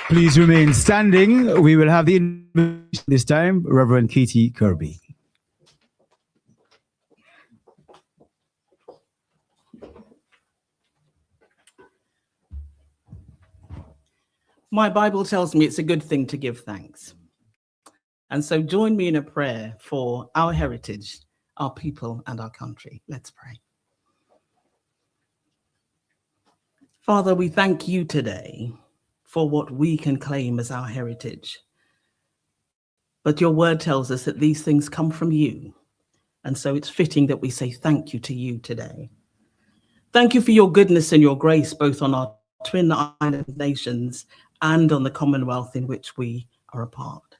Please remain standing. We will have the invitation this time, Reverend Katie Kirby. My Bible tells me it's a good thing to give thanks. And so join me in a prayer for our heritage, our people, and our country. Let's pray. Father, we thank you today for what we can claim as our heritage. But your word tells us that these things come from you. And so it's fitting that we say thank you to you today. Thank you for your goodness and your grace, both on our twin island nations and on the Commonwealth in which we are a part.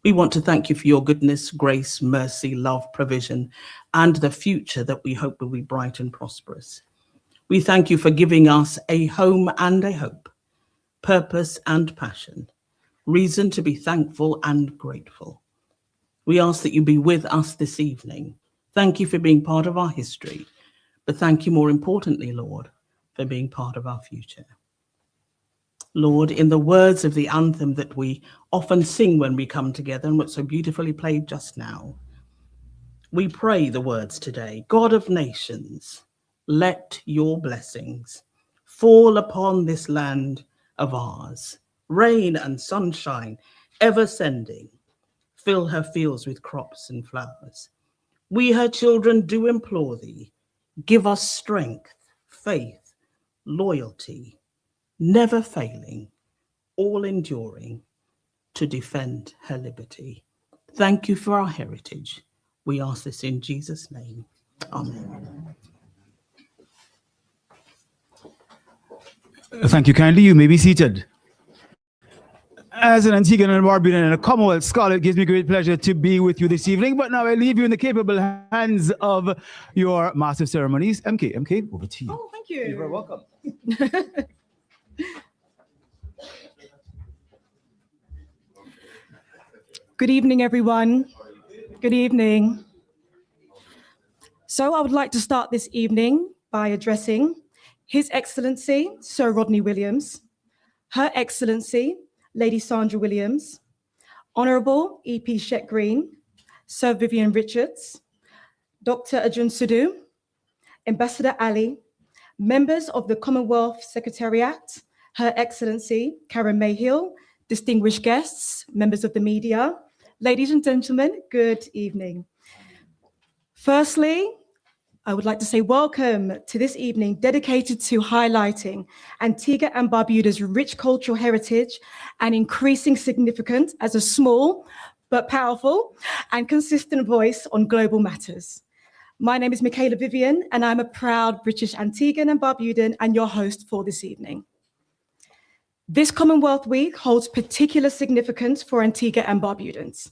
We want to thank you for your goodness, grace, mercy, love, provision, and the future that we hope will be bright and prosperous. We thank you for giving us a home and a hope, purpose and passion, reason to be thankful and grateful. We ask that you be with us this evening. Thank you for being part of our history, but thank you more importantly, Lord, for being part of our future. Lord, in the words of the anthem that we often sing when we come together and what's so beautifully played just now, we pray the words today. God of nations, let your blessings fall upon this land of ours, rain and sunshine ever sending, fill her fields with crops and flowers. We, her children, do implore thee, give us strength, faith, loyalty, never failing, all enduring, to defend her liberty. Thank you for our heritage. We ask this in Jesus' name. Amen. Thank you kindly. You may be seated. As an Antigua and Barbuda and a Commonwealth scholar, it gives me great pleasure to be with you this evening. But now I leave you in the capable hands of your Master of Ceremonies. MK, over to you. Oh, thank you. You're very welcome. Good evening, everyone. Good evening. So I would like to start this evening by addressing His Excellency Sir Rodney Williams, Her Excellency Lady Sandra Williams, Honourable EP Chet Greene, Sir Vivian Richards, Dr. Ajun Sudu, Ambassador Ali, members of the Commonwealth Secretariat, Her Excellency Karen-Mae Hill, distinguished guests, members of the media, ladies and gentlemen, good evening. Firstly, I would like to say welcome to this evening dedicated to highlighting Antigua and Barbuda's rich cultural heritage and increasing significance as a small but powerful and consistent voice on global matters. My name is Michaela Vivian, and I'm a proud British Antiguan and Barbudan and your host for this evening. This Commonwealth Week holds particular significance for Antigua and Barbudans.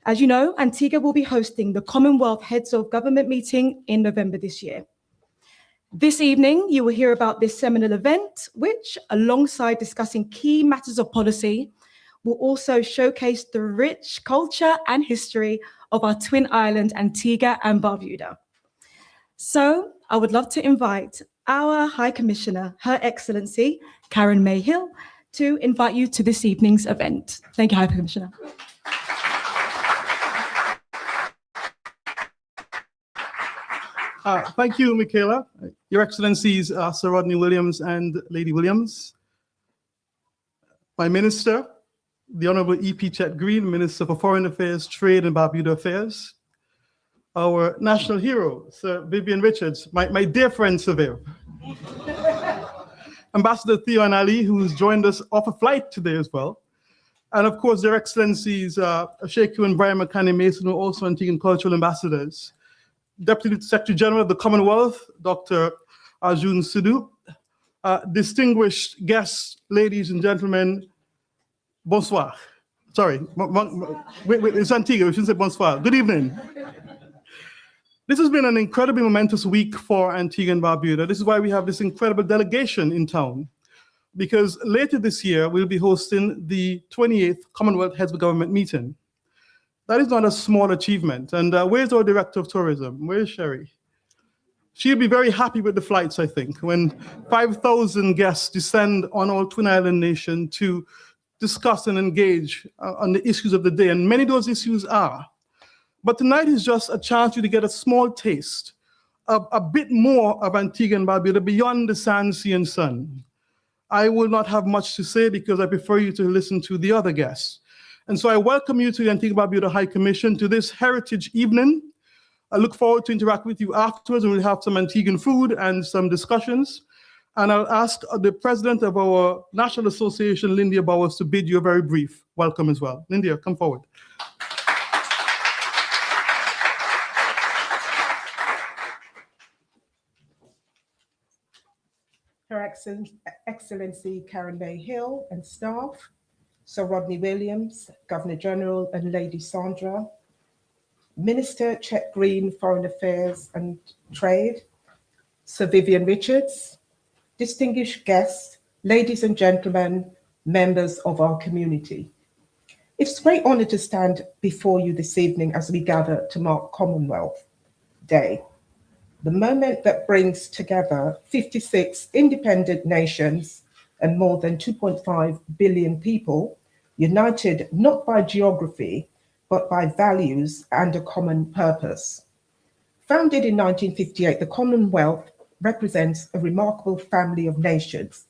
As you know, Antigua will be hosting the Commonwealth Heads of Government meeting in November this year. This evening, you will hear about this seminal event, which, alongside discussing key matters of policy, will also showcase the rich culture and history of our twin island, Antigua and Barbuda. So I would love to invite our High Commissioner, Her Excellency Karen-Mae Hill, to invite you to this evening's event. Thank you, High Commissioner. Thank you, Michaela. Your Excellencies, Sir Rodney Williams and Lady Williams. My Minister, the Honorable E.P. Chet Greene, Minister for Foreign Affairs, Trade and Barbuda Affairs. Our national hero, Sir Vivian Richards, my dear friend, Sir Viv. Ambassador Theo and Ali, who's joined us off a flight today as well. And of course, Their Excellencies, Sheikh and Brian McCanny Mason, who are also Antiguan cultural ambassadors. Deputy Secretary General of the Commonwealth, Dr. Arjun Sidhu, distinguished guests, ladies and gentlemen, bonsoir. Sorry, wait, it's Antigua, we shouldn't say bonsoir. Good evening. This has been an incredibly momentous week for Antigua and Barbuda. This is why we have this incredible delegation in town, because later this year, we'll be hosting the 28th Commonwealth Heads of Government meeting. That is not a small achievement. And where's our Director of Tourism? Where's Sherry? She'll be very happy with the flights, I think, when 5,000 guests descend on our Twin Island nation to discuss and engage on the issues of the day. And many of those issues are. But tonight is just a chance for you to get a small taste of a bit more of Antigua and Barbuda beyond the sand, sea, and sun. I will not have much to say because I prefer you to listen to the other guests. And so I welcome you to the Antigua and Barbuda High Commission to this heritage evening. I look forward to interact with you afterwards, and we'll have some Antiguan food and some discussions. And I'll ask the president of our National Association, Lindia Bowers, to bid you a very brief welcome as well. Lindia, come forward. Her Excellency Karen-Mae Hill and staff, Sir Rodney Williams, Governor General and Lady Sandra, Minister Chet Greene, Foreign Affairs and Trade, Sir Vivian Richards, distinguished guests, ladies and gentlemen, members of our community. It's a great honor to stand before you this evening as we gather to mark Commonwealth Day, the moment that brings together 56 independent nations and more than 2.5 billion people, united not by geography, but by values and a common purpose. Founded in 1958, the Commonwealth represents a remarkable family of nations,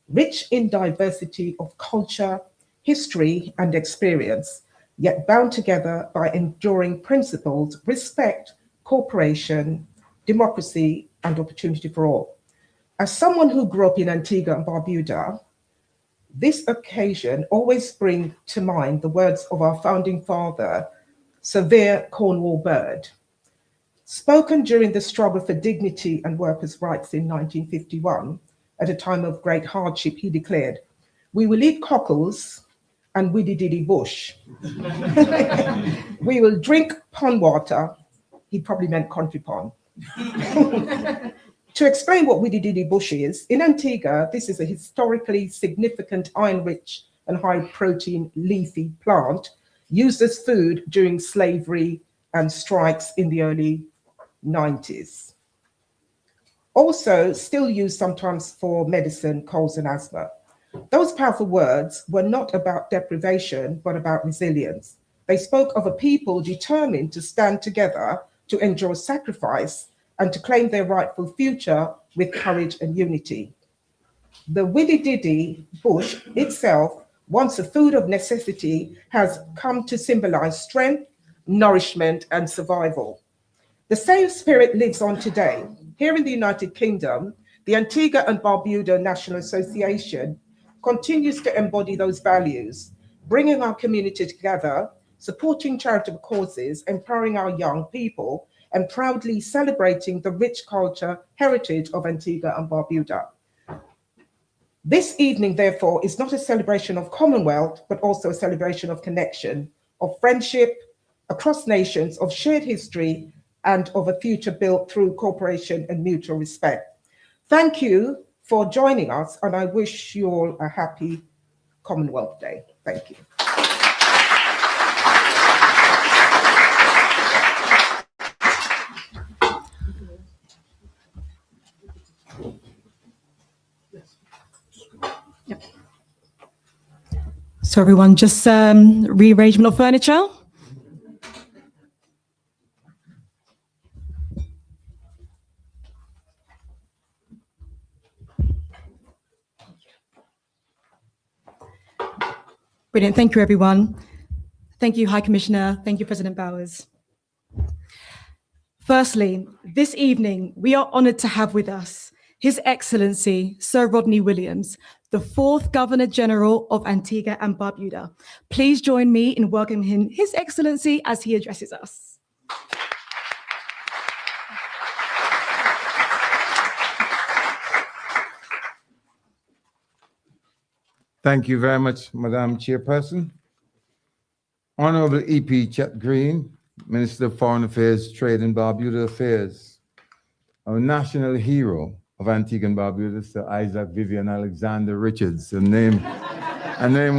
rich in diversity of culture, history, and experience, yet bound together by enduring principles, respect, cooperation, democracy, and opportunity for all. As someone who grew up in Antigua and Barbuda, this occasion always brings to mind the words of our founding father, Sir Vivian Cornwall Bird. Spoken during the struggle for dignity and workers' rights in 1951, at a time of great hardship, he declared, "We will eat cockles and widdy diddy bush. We will drink pond water." He probably meant country pond. To explain what widdy diddy bush is, in Antigua, this is a historically significant iron-rich and high-protein leafy plant used as food during slavery and strikes in the early 90s. Also, still used sometimes for medicine, colds, and asthma. Those powerful words were not about deprivation, but about resilience. They spoke of a people determined to stand together, to endure sacrifice, and to claim their rightful future with courage and unity. The widdy diddy bush itself, once a food of necessity, has come to symbolize strength, nourishment, and survival. The same spirit lives on today. Here in the United Kingdom, the Antigua and Barbuda National Association continues to embody those values, bringing our community together, supporting charitable causes, empowering our young people, and proudly celebrating the rich culture heritage of Antigua and Barbuda. This evening, therefore, is not a celebration of Commonwealth, but also a celebration of connection, of friendship across nations, of shared history, and of a future built through cooperation and mutual respect. Thank you for joining us, and I wish you all a happy Commonwealth Day. Thank you. So everyone, just rearrangement of furniture. Brilliant. Thank you, everyone. Thank you, High Commissioner. Thank you, President Bowers. Firstly, this evening, we are honored to have with us His Excellency Sir Rodney Williams, the 4th Governor General of Antigua and Barbuda. Please join me in welcoming him, His Excellency, as he addresses us. Thank you very much, Madam Chairperson. Honorable EP Chet Greene, Minister of Foreign Affairs, Trade and Barbuda Affairs, our national hero of Antigua and Barbuda, Sir Isaac Vivian Alexander Richards, a name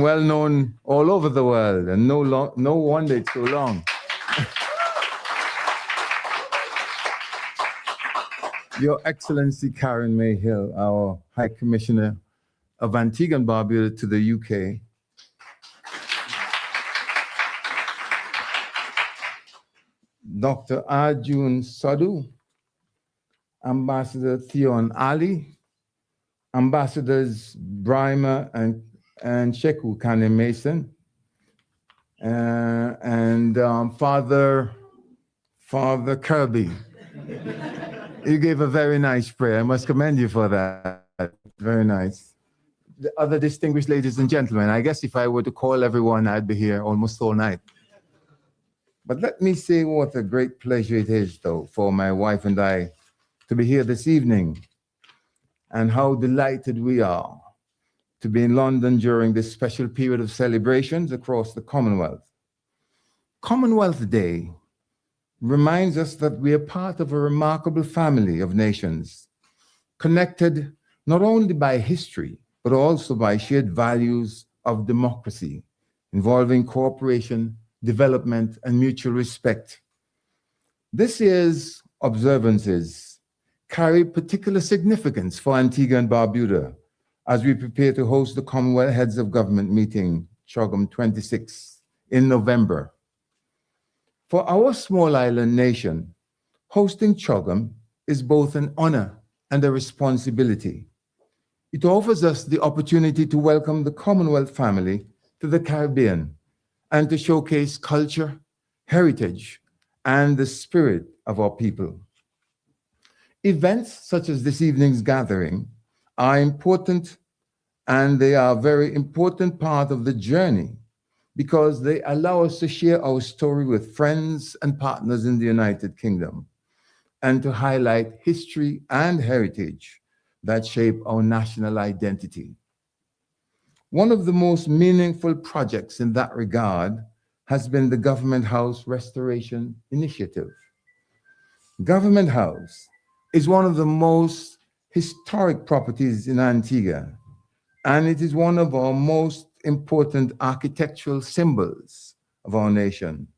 well known all over the world, and no wonder it's so long. Your Excellency Karen-Mae Hill, our High Commissioner of Antigua and Barbuda to the UK, Dr. Arjun Sadhu, Ambassador Theon Ali, Ambassadors Brimer and Sheku Kane Mason, and Father Kirby. You gave a very nice prayer. I must commend you for that. Very nice. The other distinguished ladies and gentlemen, I guess if I were to call everyone, I'd be here almost all night. But let me say what a great pleasure it is, though, for my wife and I to be here this evening, and how delighted we are to be in London during this special period of celebrations across the Commonwealth. Commonwealth Day reminds us that we are part of a remarkable family of nations, connected not only by history, but also by shared values of democracy, involving cooperation, development, and mutual respect. This year's observances carry particular significance for Antigua and Barbuda as we prepare to host the Commonwealth Heads of Government meeting, CHOGM 26, in November. For our small island nation, hosting CHOGM is both an honor and a responsibility. It offers us the opportunity to welcome the Commonwealth family to the Caribbean and to showcase culture, heritage, and the spirit of our people. Events such as this evening's gathering are important, and they are a very important part of the journey because they allow us to share our story with friends and partners in the United Kingdom and to highlight history and heritage that shape our national identity. One of the most meaningful projects in that regard has been the Government House Restoration Initiative. Government House is one of the most historic properties in Antigua, and it is one of our most important architectural symbols of our nation,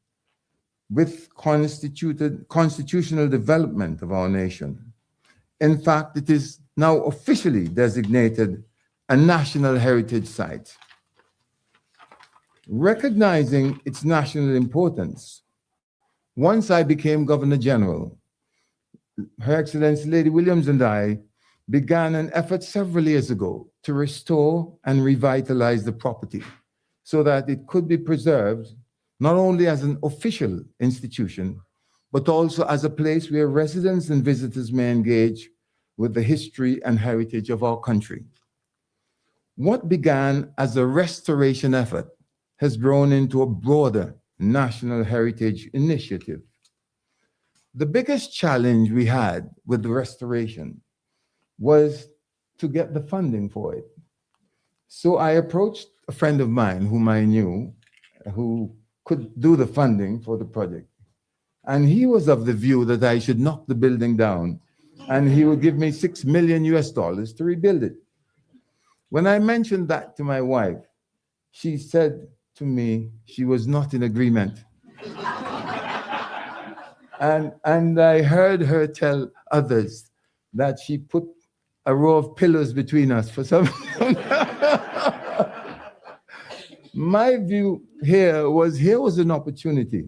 with constitutional development of our nation. In fact, it is now officially designated a National Heritage Site. Recognizing its national importance, once I became Governor General, Her Excellency Lady Williams and I began an effort several years ago to restore and revitalize the property so that it could be preserved not only as an official institution, but also as a place where residents and visitors may engage with the history and heritage of our country. What began as a restoration effort has grown into a broader national heritage initiative. The biggest challenge we had with the restoration was to get the funding for it. So I approached a friend of mine whom I knew, who could do the funding for the project. And he was of the view that I should knock the building down and he would give me $6 million to rebuild it. When I mentioned that to my wife, she said to me she was not in agreement. And I heard her tell others that she put a row of pillows between us for some reason. My view here was an opportunity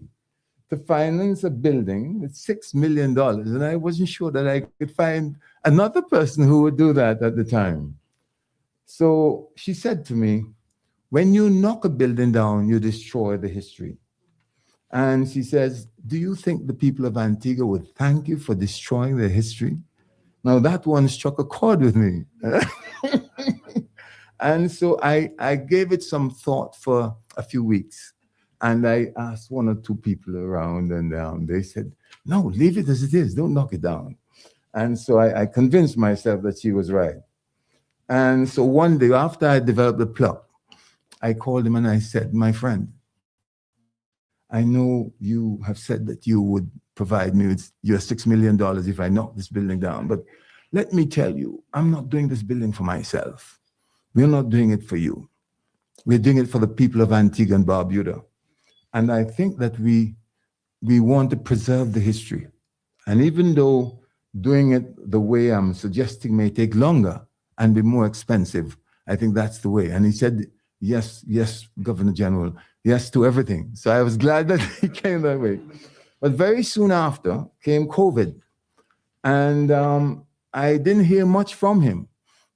to finance a building with $6 million, and I wasn't sure that I could find another person who would do that at the time. So she said to me, when you knock a building down, you destroy the history. And she says, do you think the people of Antigua would thank you for destroying their history? Now that one struck a chord with me. And so I gave it some thought for a few weeks. And I asked one or two people around, and they said, no, leave it as it is, don't knock it down. And so I convinced myself that she was right. And so one day after I developed the plot, I called him and I said, my friend, I know you have said that you would provide me with your $6 million if I knock this building down, but let me tell you, I'm not doing this building for myself. We're not doing it for you. We're doing it for the people of Antigua and Barbuda. And I think that we want to preserve the history. And even though doing it the way I'm suggesting may take longer and be more expensive, I think that's the way. And he said, yes, yes, Governor General, yes to everything. So I was glad that he came that way. But very soon after came COVID. And I didn't hear much from him,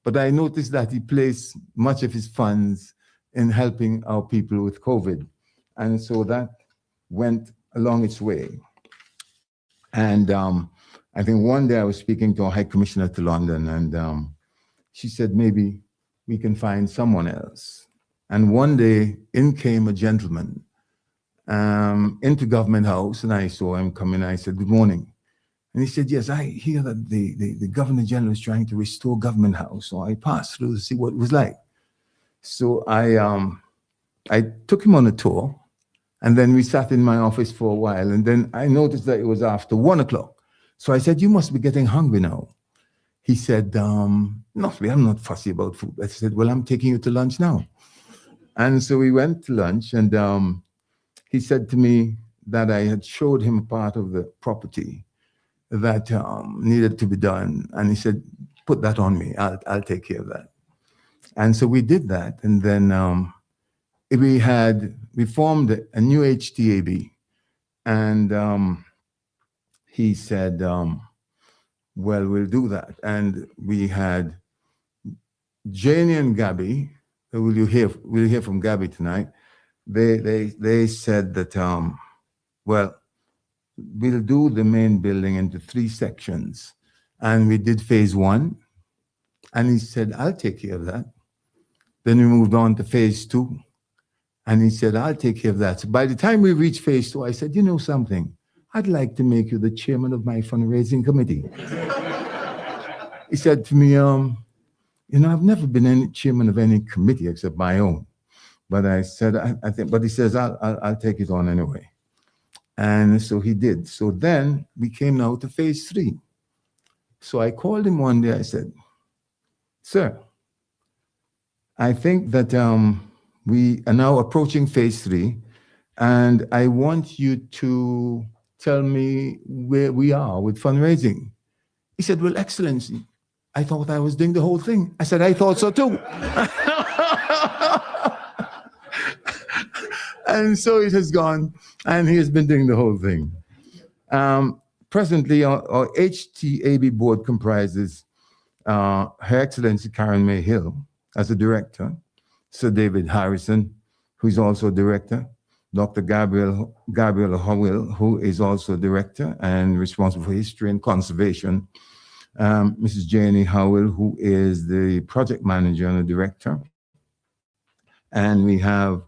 but I noticed that he placed much of his funds in helping our people with COVID. And so that went along its way. And I think one day I was speaking to a High Commissioner to London, and she said, maybe we can find someone else. And one day in came a gentleman into Government House, and I saw him coming. I said, good morning. And he said, yes, I hear that the Governor General is trying to restore Government House. So I passed through to see what it was like. So I took him on a tour, and then we sat in my office for a while, and then I noticed that it was after 1 o'clock. So I said, you must be getting hungry now. He said, not really, I'm not fussy about food. I said, well, I'm taking you to lunch now. And so we went to lunch, and he said to me that I had showed him part of the property that needed to be done. And he said, put that on me, I'll take care of that. And so we did that, and then we formed a new HTAB, and he said, well, we'll do that. And we had Janie and Gabby, we'll hear from Gabby tonight. They said that, well, we'll do the main building into 3 sections. And we did phase 1. And he said, I'll take care of that. Then we moved on to phase 2. And he said, I'll take care of that. So by the time we reached phase 2, I said, you know something? I'd like to make you the chairman of my fundraising committee. He said to me, you know, I've never been any chairman of any committee except my own. But I said, I think, but he says, I'll take it on anyway. And so he did. So then we came now to phase 3. So I called him one day. I said, sir, I think that we are now approaching phase 3, and I want you to tell me where we are with fundraising. He said, well, Excellency, I thought I was doing the whole thing. I said, I thought so too. And so it has gone, and he has been doing the whole thing. Presently, our HTAB board comprises Her Excellency Karen-Mae Hill as a director, Sir David Harrison, who is also a director, Dr. Gabriel Howell, who is also director and responsible for history and conservation, Mrs. Janie Howell, who is the project manager and the director, and we have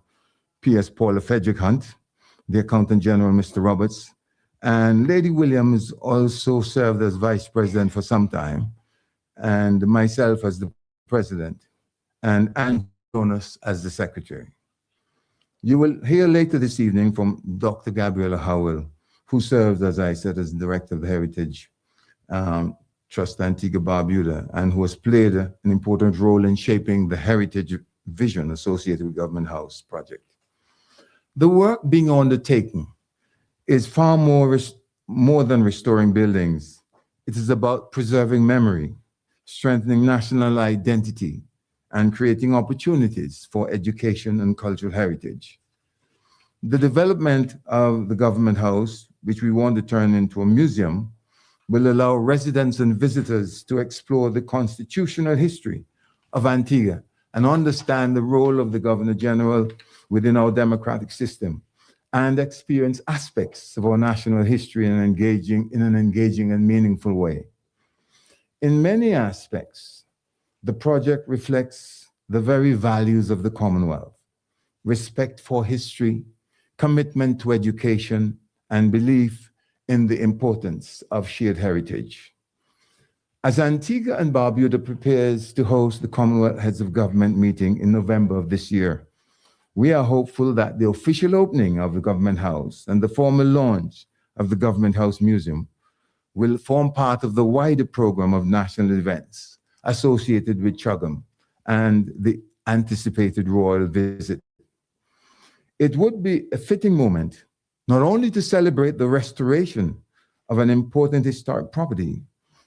P.S. Paula Frederick Hunt, the Accountant General, Mr. Roberts, and Lady Williams also served as vice president for some time, and myself as the president, and Ann Jonas as the secretary. You will hear later this evening from Dr. Gabriela Howell, who serves, as I said, as director of the Heritage Trust Antigua Barbuda, and who has played an important role in shaping the heritage vision associated with Government House project. The work being undertaken is far more than restoring buildings. It is about preserving memory, strengthening national identity, and creating opportunities for education and cultural heritage. The development of the Government House, which we want to turn into a museum, will allow residents and visitors to explore the constitutional history of Antigua and understand the role of the Governor General within our democratic system and experience aspects of our national history in an engaging and meaningful way. In many aspects, the project reflects the very values of the Commonwealth: respect for history, commitment to education, and belief in the importance of shared heritage. As Antigua and Barbuda prepares to host the Commonwealth Heads of Government meeting in November of this year, we are hopeful that the official opening of the Government House and the formal launch of the Government House Museum will form part of the wider program of national events associated with CHOGM and the anticipated royal visit. It would be a fitting moment not only to celebrate the restoration of an important historic property,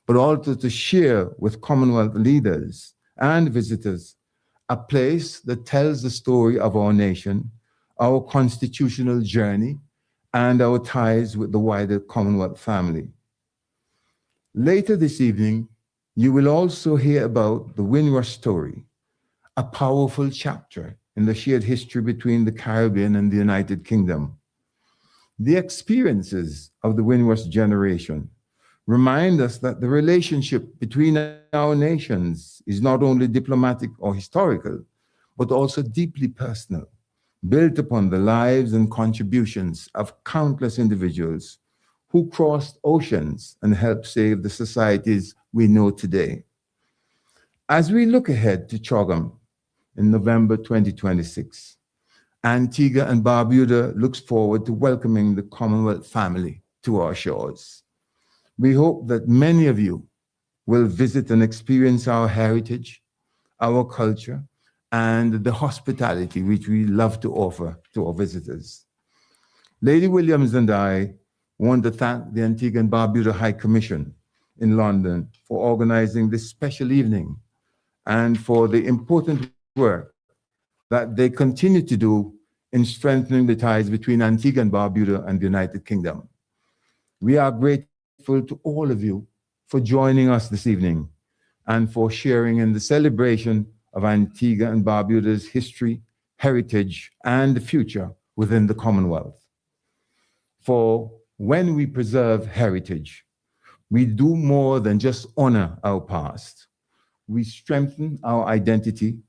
but also to share with Commonwealth leaders and visitors a place that tells the story of our nation, our constitutional journey, and our ties with the wider Commonwealth family. Later this evening, you will also hear about the Windrush story, a powerful chapter in the shared history between the Caribbean and the United Kingdom. The experiences of the Windrush generation remind us that the relationship between our nations is not only diplomatic or historical, but also deeply personal, built upon the lives and contributions of countless individuals who crossed oceans and helped save the societies we know today. As we look ahead to CHOGM in November 2026, Antigua and Barbuda looks forward to welcoming the Commonwealth family to our shores. We hope that many of you will visit and experience our heritage, our culture, and the hospitality which we love to offer to our visitors. Lady Williams and I want to thank the Antigua and Barbuda High Commission in London for organizing this special evening and for the important work that they continue to do in strengthening the ties between Antigua and Barbuda and the United Kingdom. We are grateful to all of you for joining us this evening and for sharing in the celebration of Antigua and Barbuda's history, heritage, and the future within the Commonwealth. For when we preserve heritage, we do more than just honor our past. We strengthen our identity,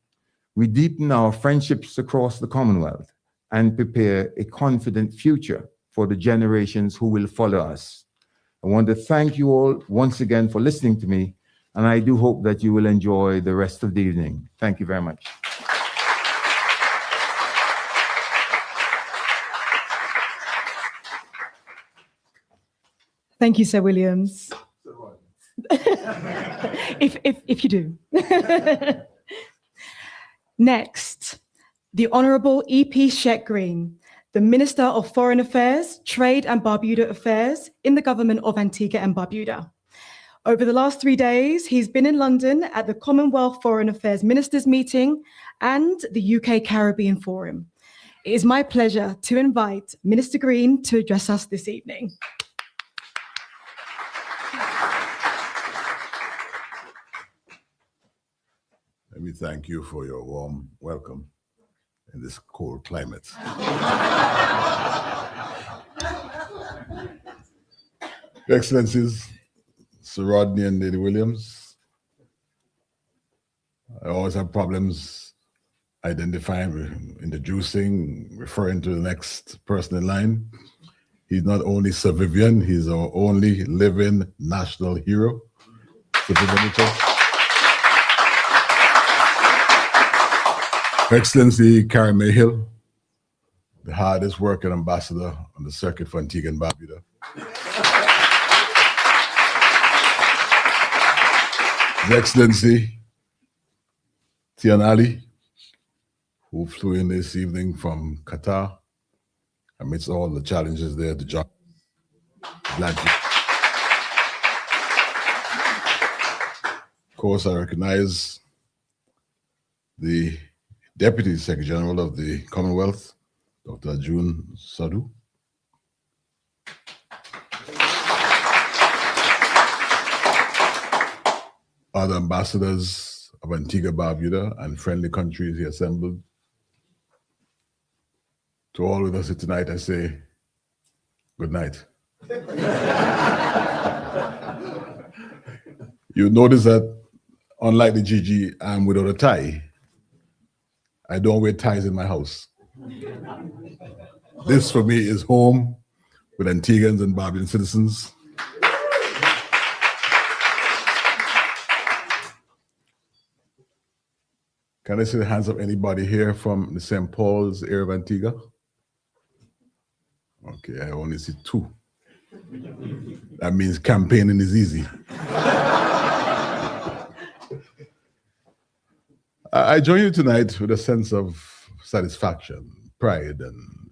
we deepen our friendships across the Commonwealth, and prepare a confident future for the generations who will follow us. I want to thank you all once again for listening to me, and I do hope that you will enjoy the rest of the evening. Thank you very much. Thank you, Sir Williams. if you do. Next, the Honourable E.P. Chet Greene, the Minister of Foreign Affairs, Trade and Barbuda Affairs in the Government of Antigua and Barbuda. Over the last 3 days, he's been in London at the Commonwealth Foreign Affairs Ministers Meeting and the UK Caribbean Forum. It is my pleasure to invite Minister Greene to address us this evening. Let me thank you for your warm welcome. in this cold climate. Your Excellencies, Sir Rodney and Lady Williams, I always have problems identifying, introducing, referring to the next person in line. He's not only Sir Vivian, he's our only living national hero, Sir Vivian Richards. Her Excellency Karen-Mae Hill, the hardest working ambassador on the circuit for Antigua and Barbuda. His Excellency Tian Ali, who flew in this evening from Qatar, amidst all the challenges there to join. Glad you. Of course, I recognize the Deputy Secretary General of the Commonwealth, Dr. June Sadu. Other ambassadors of Antigua, Barbuda, and friendly countries he assembled. To all with us here tonight, I say, good night. You notice that, unlike the GG, I'm without a tie. I don't wear ties in my house. This, for me, is home with Antiguans and Barbudan citizens. Can I see the hands of anybody here from the St. Paul's area of Antigua? Okay, I only see two. That means campaigning is easy. I join you tonight with a sense of satisfaction, pride, and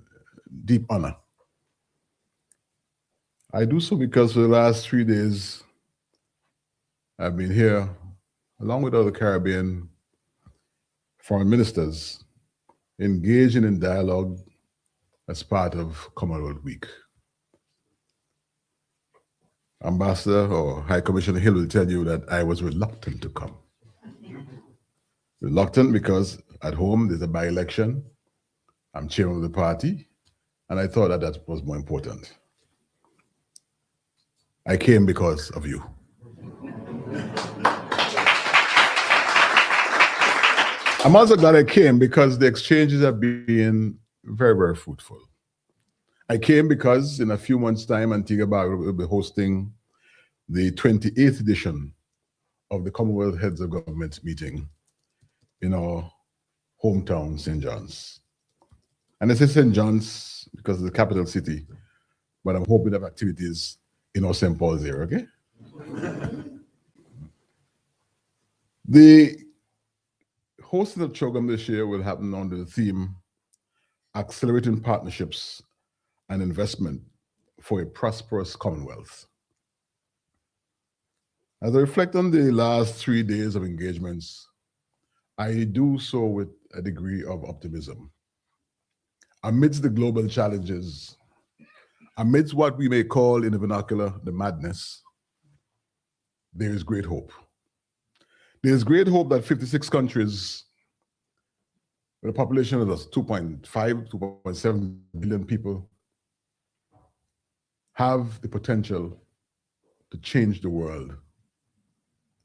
deep honor. I do so because for the last 3 days, I've been here, along with other Caribbean foreign ministers, engaging in dialogue as part of Commonwealth Week. Ambassador or High Commissioner Hill will tell you that I was reluctant to come. Reluctant because at home there's a by-election, I'm chairman of the party, and I thought that that was more important. I came because of you. I'm also glad I came because the exchanges have been very, very fruitful. I came because in a few months' time, Antigua Barbuda will be hosting the 28th edition of the Commonwealth Heads of Government meeting in our hometown, St. John's. And I say St. John's because it's the capital city, but I'm hoping to have activities in our St. Paul's area, okay? The hosting of CHOGM this year will happen under the theme Accelerating Partnerships and Investment for a Prosperous Commonwealth. As I reflect on the last 3 days of engagements, I do so with a degree of optimism. Amidst the global challenges, amidst what we may call in the vernacular the madness, there is great hope. There is great hope that 56 countries with a population of 2.5, 2.7 billion people have the potential to change the world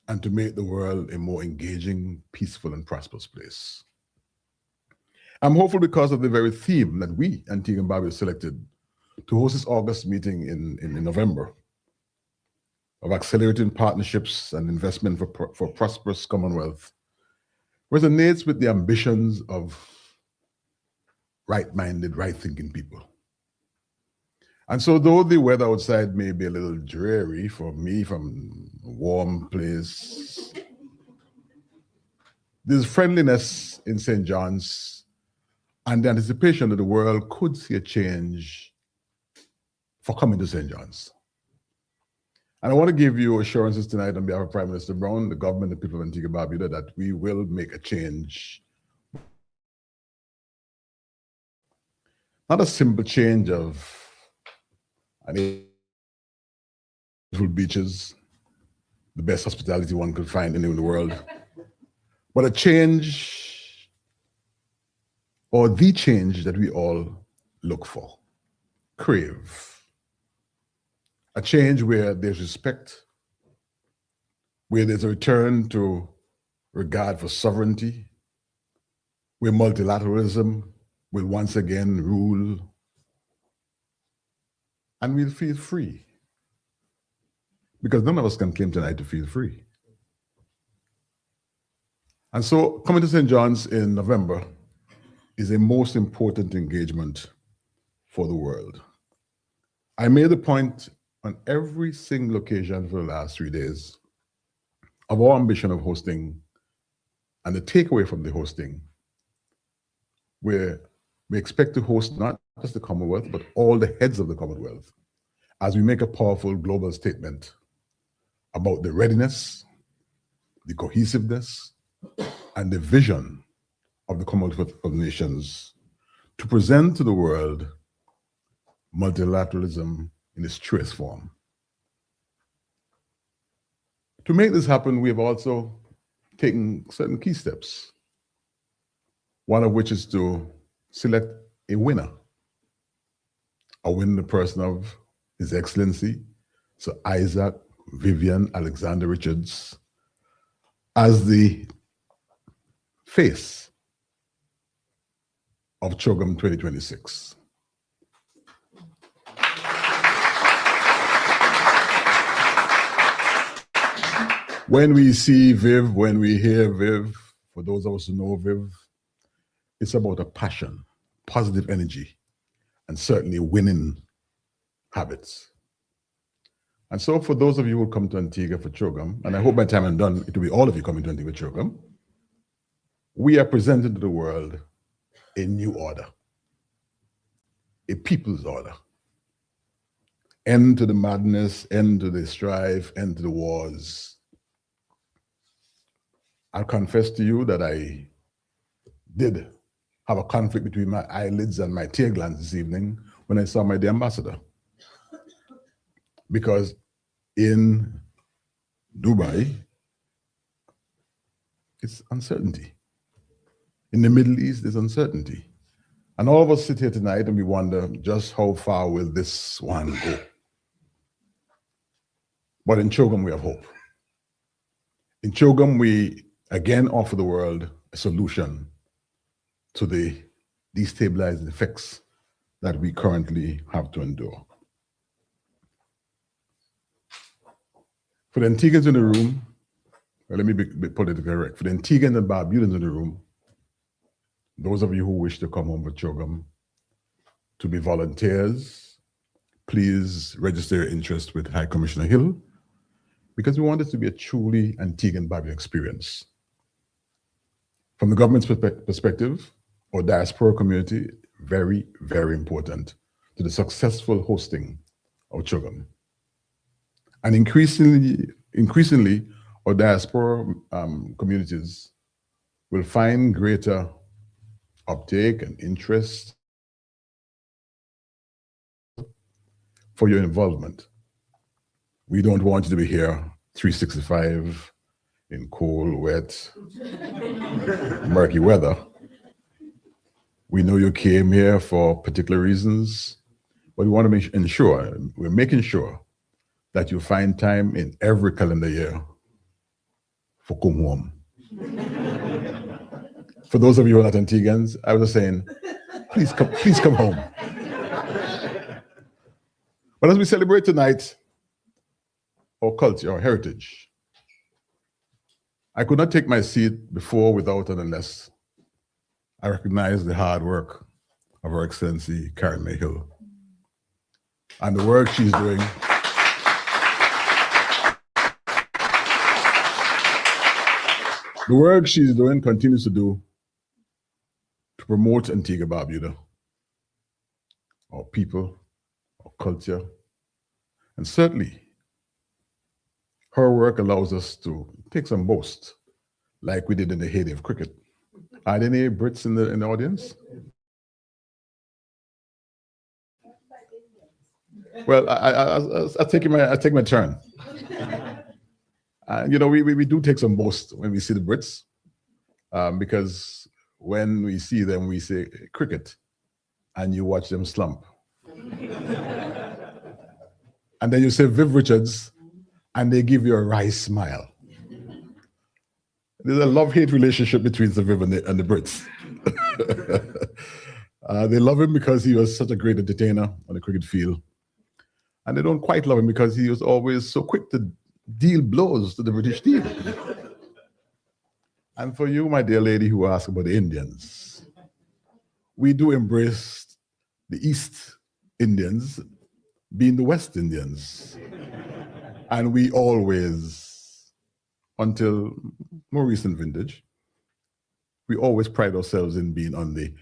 and to make the world a more engaging, peaceful, and prosperous place. I'm hopeful because of the very theme that we, Antigua and Barbuda, selected to host this August meeting in November of accelerating partnerships and investment for prosperous Commonwealth resonates with the ambitions of right-minded, right-thinking people. And so though the weather outside may be a little dreary for me from a warm place, there's friendliness in St. John's and the anticipation that the world could see a change for coming to St. John's. And I want to give you assurances tonight on behalf of Prime Minister Brown, the government, the people of Antigua and Barbuda, that we will make a change. Not a simple change of beautiful beaches, the best hospitality one could find anywhere in the world, but a change or the change that we all look for, crave. A change where there's respect, where there's a return to regard for sovereignty, where multilateralism will once again rule, and we'll feel free. Because none of us can claim tonight to feel free. And so coming to St. John's in November is a most important engagement for the world. I made the point on every single occasion for the last 3 days of our ambition of hosting and the takeaway from the hosting, where we expect to host not just the Commonwealth, but all the heads of the Commonwealth, as we make a powerful global statement about the readiness, the cohesiveness, and the vision of the Commonwealth of Nations to present to the world multilateralism in its truest form. To make this happen, we have also taken certain key steps, one of which is to select a winner in the person of His Excellency Sir Isaac Vivian Alexander Richards as the face of CHOGM 2026. When we see Viv, when we hear Viv, for those of us who know Viv, it's about a passion, positive energy, and certainly winning habits. And so for those of you who come to Antigua for CHOGM, and I hope by the time I'm done, it will be all of you coming to Antigua for CHOGM, we are presenting to the world a new order, a people's order. End to the madness, end to the strife, end to the wars. I'll confess to you that I did have a conflict between my eyelids and my tear glands this evening when I saw my dear ambassador. Because in Dubai, it's uncertainty. In the Middle East, there's uncertainty. And all of us sit here tonight and we wonder just how far will this one go? But in CHOGM, we have hope. In CHOGM, we again offer the world a solution to the destabilizing effects that we currently have to endure. For the Antiguans in the room, well, let me be politically correct. For the Antiguans and Barbudans in the room, those of you who wish to come home for CHOGM to be volunteers, please register your interest with High Commissioner Hill, because we want it to be a truly Antiguan Barbudan experience. From the government's perspective, our diaspora community, very, very important to the successful hosting of CHOGM. And increasingly, our diaspora communities will find greater uptake and interest for your involvement. We don't want you to be here 365 in cold, wet, murky weather. We know you came here for particular reasons, but we want to we're making sure that you find time in every calendar year for come home. For those of you who are not Antiguans, I was just saying, please come home. But as we celebrate tonight our culture, our heritage, I could not take my seat before, without, and unless I recognize the hard work of Her Excellency Karen-Mae Hill and the work she's doing. The work she's doing, continues to do, to promote Antigua Barbuda, our people, our culture, and certainly her work allows us to take some boast, like we did in the heyday of cricket. Are there any Brits in the audience? Well, I take my turn. You know, we do take some boast when we see the Brits, because when we see them, we say, cricket, and you watch them slump. And then you say, Viv Richards, and they give you a wry smile. There's a love-hate relationship between Sir Viv and the Brits. They love him because he was such a great entertainer on the cricket field. And they don't quite love him because he was always so quick to deal blows to the British team. And for you, my dear lady, who asked about the Indians, we do embrace the East Indians being the West Indians. And we always, until more recent vintage, we always pride ourselves in being on the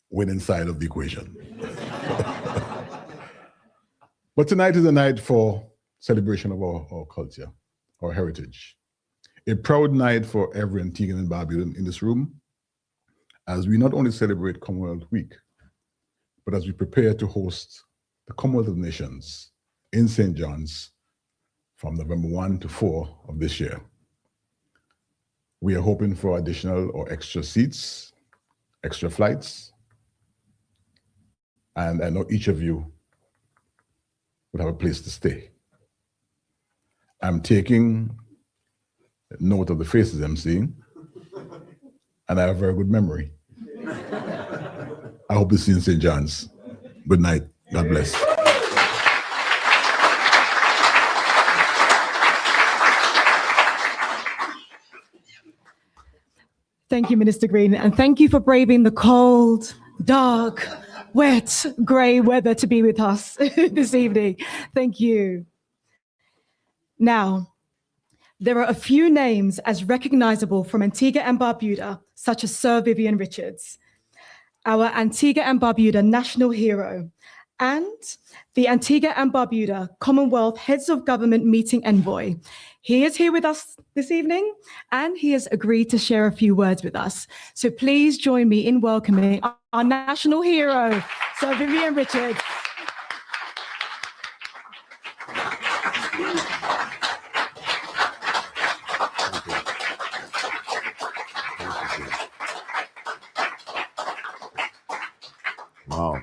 winning side of the equation. But tonight is a night for celebration of our culture, our heritage. A proud night for every Antiguan and Barbudan in this room, as we not only celebrate Commonwealth Week, but as we prepare to host the Commonwealth of Nations in St. John's from November 1 to 4 of this year. We are hoping for additional or extra seats, extra flights, and I know each of you would have a place to stay. I'm taking note of the faces I'm seeing, and I have a very good memory. I hope to see you in St. John's. Good night. God bless. Thank you, Minister Greene, and thank you for braving the cold, dark, wet, grey weather to be with us this evening. Thank you. Now, there are a few names as recognizable from Antigua and Barbuda, such as Sir Vivian Richards, our Antigua and Barbuda national hero, and the Antigua and Barbuda Commonwealth Heads of Government Meeting Envoy. He is here with us this evening, and he has agreed to share a few words with us. So please join me in welcoming our national hero, Sir Vivian Richards. Wow.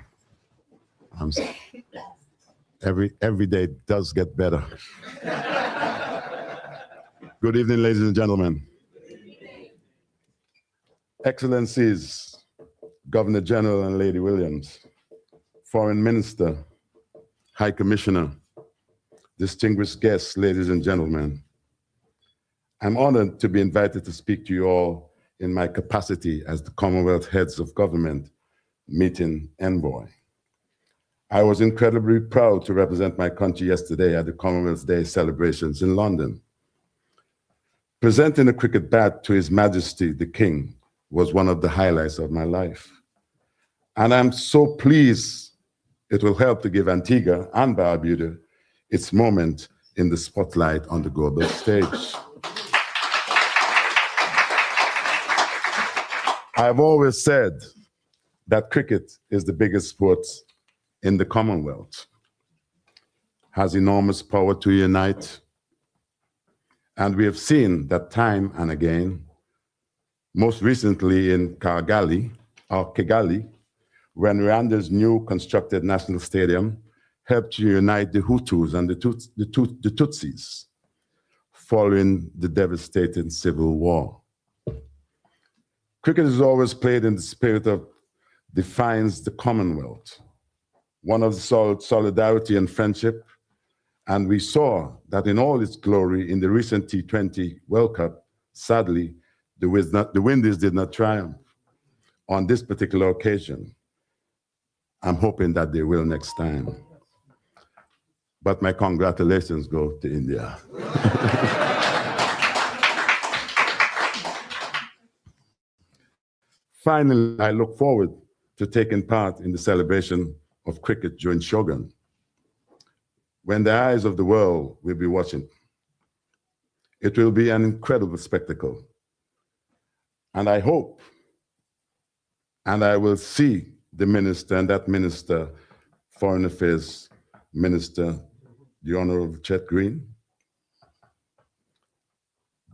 Every day does get better. Good evening, ladies and gentlemen. Excellencies, Governor General and Lady Williams, Foreign Minister, High Commissioner, distinguished guests, ladies and gentlemen. I'm honored to be invited to speak to you all in my capacity as the Commonwealth Heads of Government Meeting Envoy. I was incredibly proud to represent my country yesterday at the Commonwealth Day celebrations in London. Presenting a cricket bat to His Majesty the King was one of the highlights of my life. And I'm so pleased it will help to give Antigua and Barbuda its moment in the spotlight on the global stage. I've always said that cricket is the biggest sport in the Commonwealth, has enormous power to unite, and we have seen that time and again, most recently in Kigali, when Rwanda's new constructed national stadium helped to unite the Hutus and the Tutsis following the devastating civil war. Cricket is always played in the spirit of defines the Commonwealth, one of solidarity and friendship, and we saw that in all its glory in the recent T20 World Cup. Sadly, the Windies did not triumph on this particular occasion. I'm hoping that they will next time. But my congratulations go to India. Finally, I look forward to taking part in the celebration of cricket during CHOGM, when the eyes of the world will be watching. It will be an incredible spectacle. And I hope, and I will see the minister, and that minister, Foreign Affairs Minister, the Honorable Chet Greene,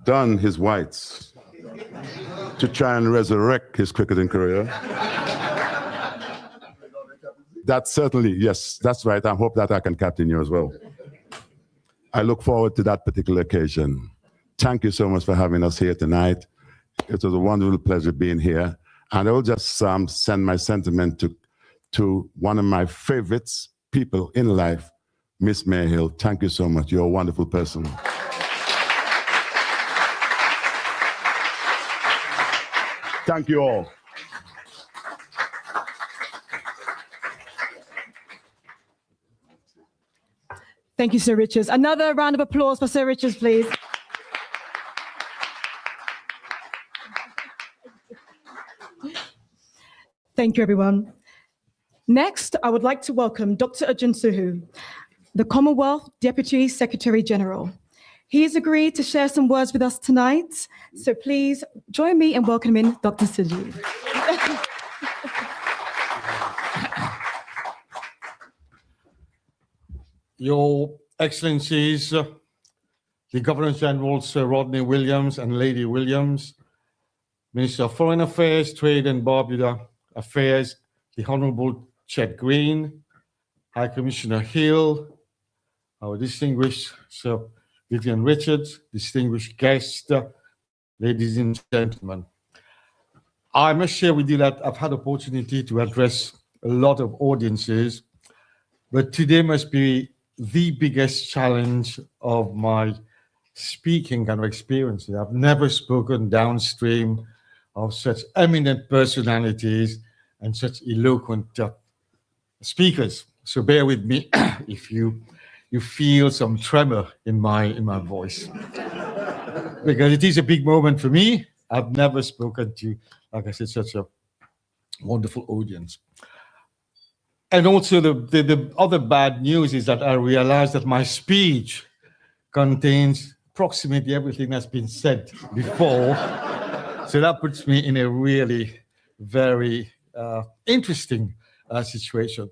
don his whites to try and resurrect his cricketing career. That certainly, yes, that's right. I hope that I can captain you as well. I look forward to that particular occasion. Thank you so much for having us here tonight. It was a wonderful pleasure being here. And I will just send my sentiment to one of my favorites people in life, Miss Mae Hill. Thank you so much. You're a wonderful person. Thank you all. Thank you, Sir Richards. Another round of applause for Sir Richards, please. Thank you, everyone. Next, I would like to welcome Dr. Ajun Suhu, the Commonwealth Deputy Secretary General. He has agreed to share some words with us tonight, so please join me in welcoming Dr. Suhu. Your Excellencies, the Governor General, Sir Rodney Williams and Lady Williams, Minister of Foreign Affairs, Trade and Barbuda Affairs, the Honorable Chet Greene, High Commissioner Hill, our distinguished Sir Vivian Richards, distinguished guests, ladies and gentlemen. I must share with you that I've had opportunity to address a lot of audiences, but today must be the biggest challenge of my speaking kind of experience. I've never spoken downstream of such eminent personalities and such eloquent speakers. So bear with me if you feel some tremor in my voice, because it is a big moment for me. I've never spoken to, like I said, such a wonderful audience. And also the other bad news is that I realized that my speech contains approximately everything that's been said before. So that puts me in a really very interesting situation.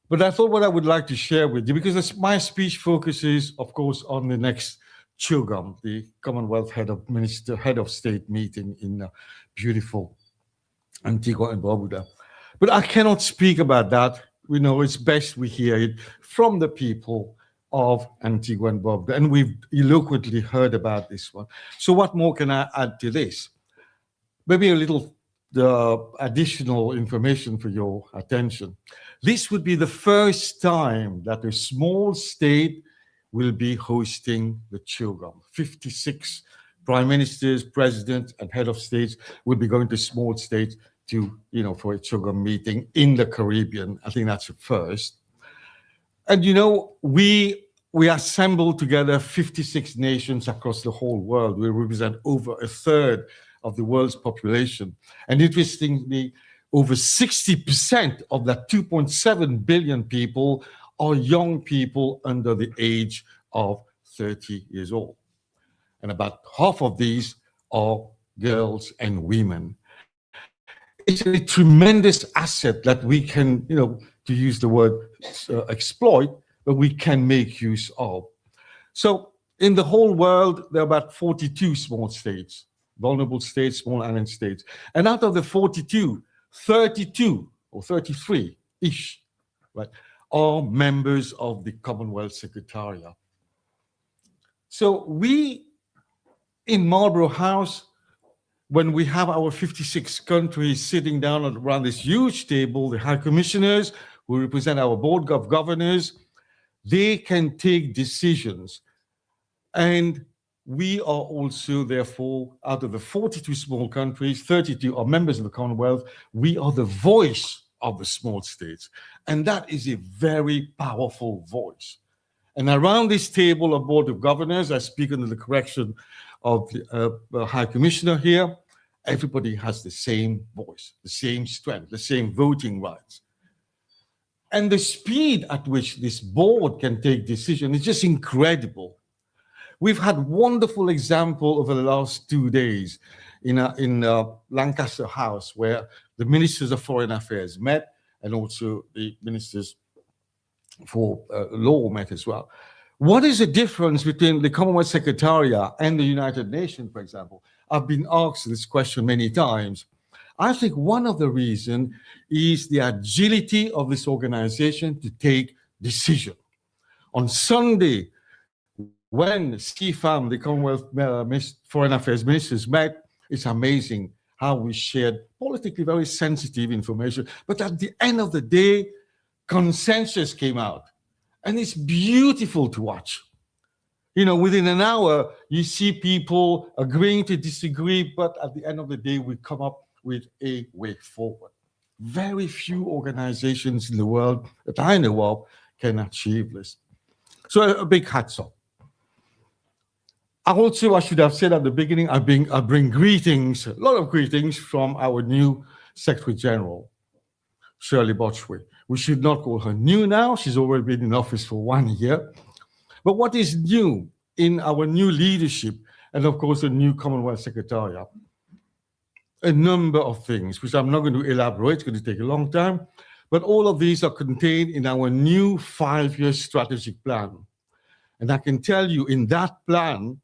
But I thought what I would like to share with you, because my speech focuses, of course, on the next CHOGM, the Commonwealth Head of State meeting in beautiful Antigua and Barbuda. But I cannot speak about that. We know it's best we hear it from the people of Antigua and Barbuda, and we've eloquently heard about this one. So what more can I add to this? Maybe a little additional information for your attention. This would be the first time that a small state will be hosting the CHOGM. 56 prime ministers, presidents, and head of states will be going to small states to, for a CHOGM meeting in the Caribbean. I think that's a first. And we assembled together 56 nations across the whole world. We represent over a third of the world's population. And interestingly, over 60% of that 2.7 billion people are young people under the age of 30 years old. And about half of these are girls and women. It's a tremendous asset that we can, to use the word exploit, but we can make use of. So in the whole world, there are about 42 small states, vulnerable states, small island states. And out of the 42, 32 or 33-ish, right, are members of the Commonwealth Secretariat. So we, in Marlborough House, when we have our 56 countries sitting down around this huge table, the high commissioners who represent our board of governors, they can take decisions. And we are also, therefore, out of the 42 small countries, 32 are members of the Commonwealth. We are the voice of the small states. And that is a very powerful voice. And around this table of board of governors, I speak under the correction of the High Commissioner here, everybody has the same voice, the same strength, the same voting rights. And the speed at which this board can take decisions is just incredible. We've had wonderful example over the last 2 days in Lancaster House, where the Ministers of Foreign Affairs met, and also the Ministers for Law met as well. What is the difference between the Commonwealth Secretariat and the United Nations, for example? I've been asked this question many times. I think one of the reasons is the agility of this organization to take decision. On Sunday, when CFAM, the Commonwealth Foreign Affairs Ministers, met, it's amazing how we shared politically very sensitive information. But at the end of the day, consensus came out. And it's beautiful to watch. You know, within an hour, you see people agreeing to disagree, but at the end of the day, we come up with a way forward. Very few organizations in the world that I know of can achieve this. So a big hats off. I should have said at the beginning, I bring greetings, a lot of greetings from our new Secretary General, Shirley Botchway. We should not call her new now. She's already been in office for 1 year. But what is new in our new leadership, and of course, the new Commonwealth Secretariat? A number of things, which I'm not going to elaborate, it's going to take a long time, but all of these are contained in our new 5-year strategic plan. And I can tell you, in that plan,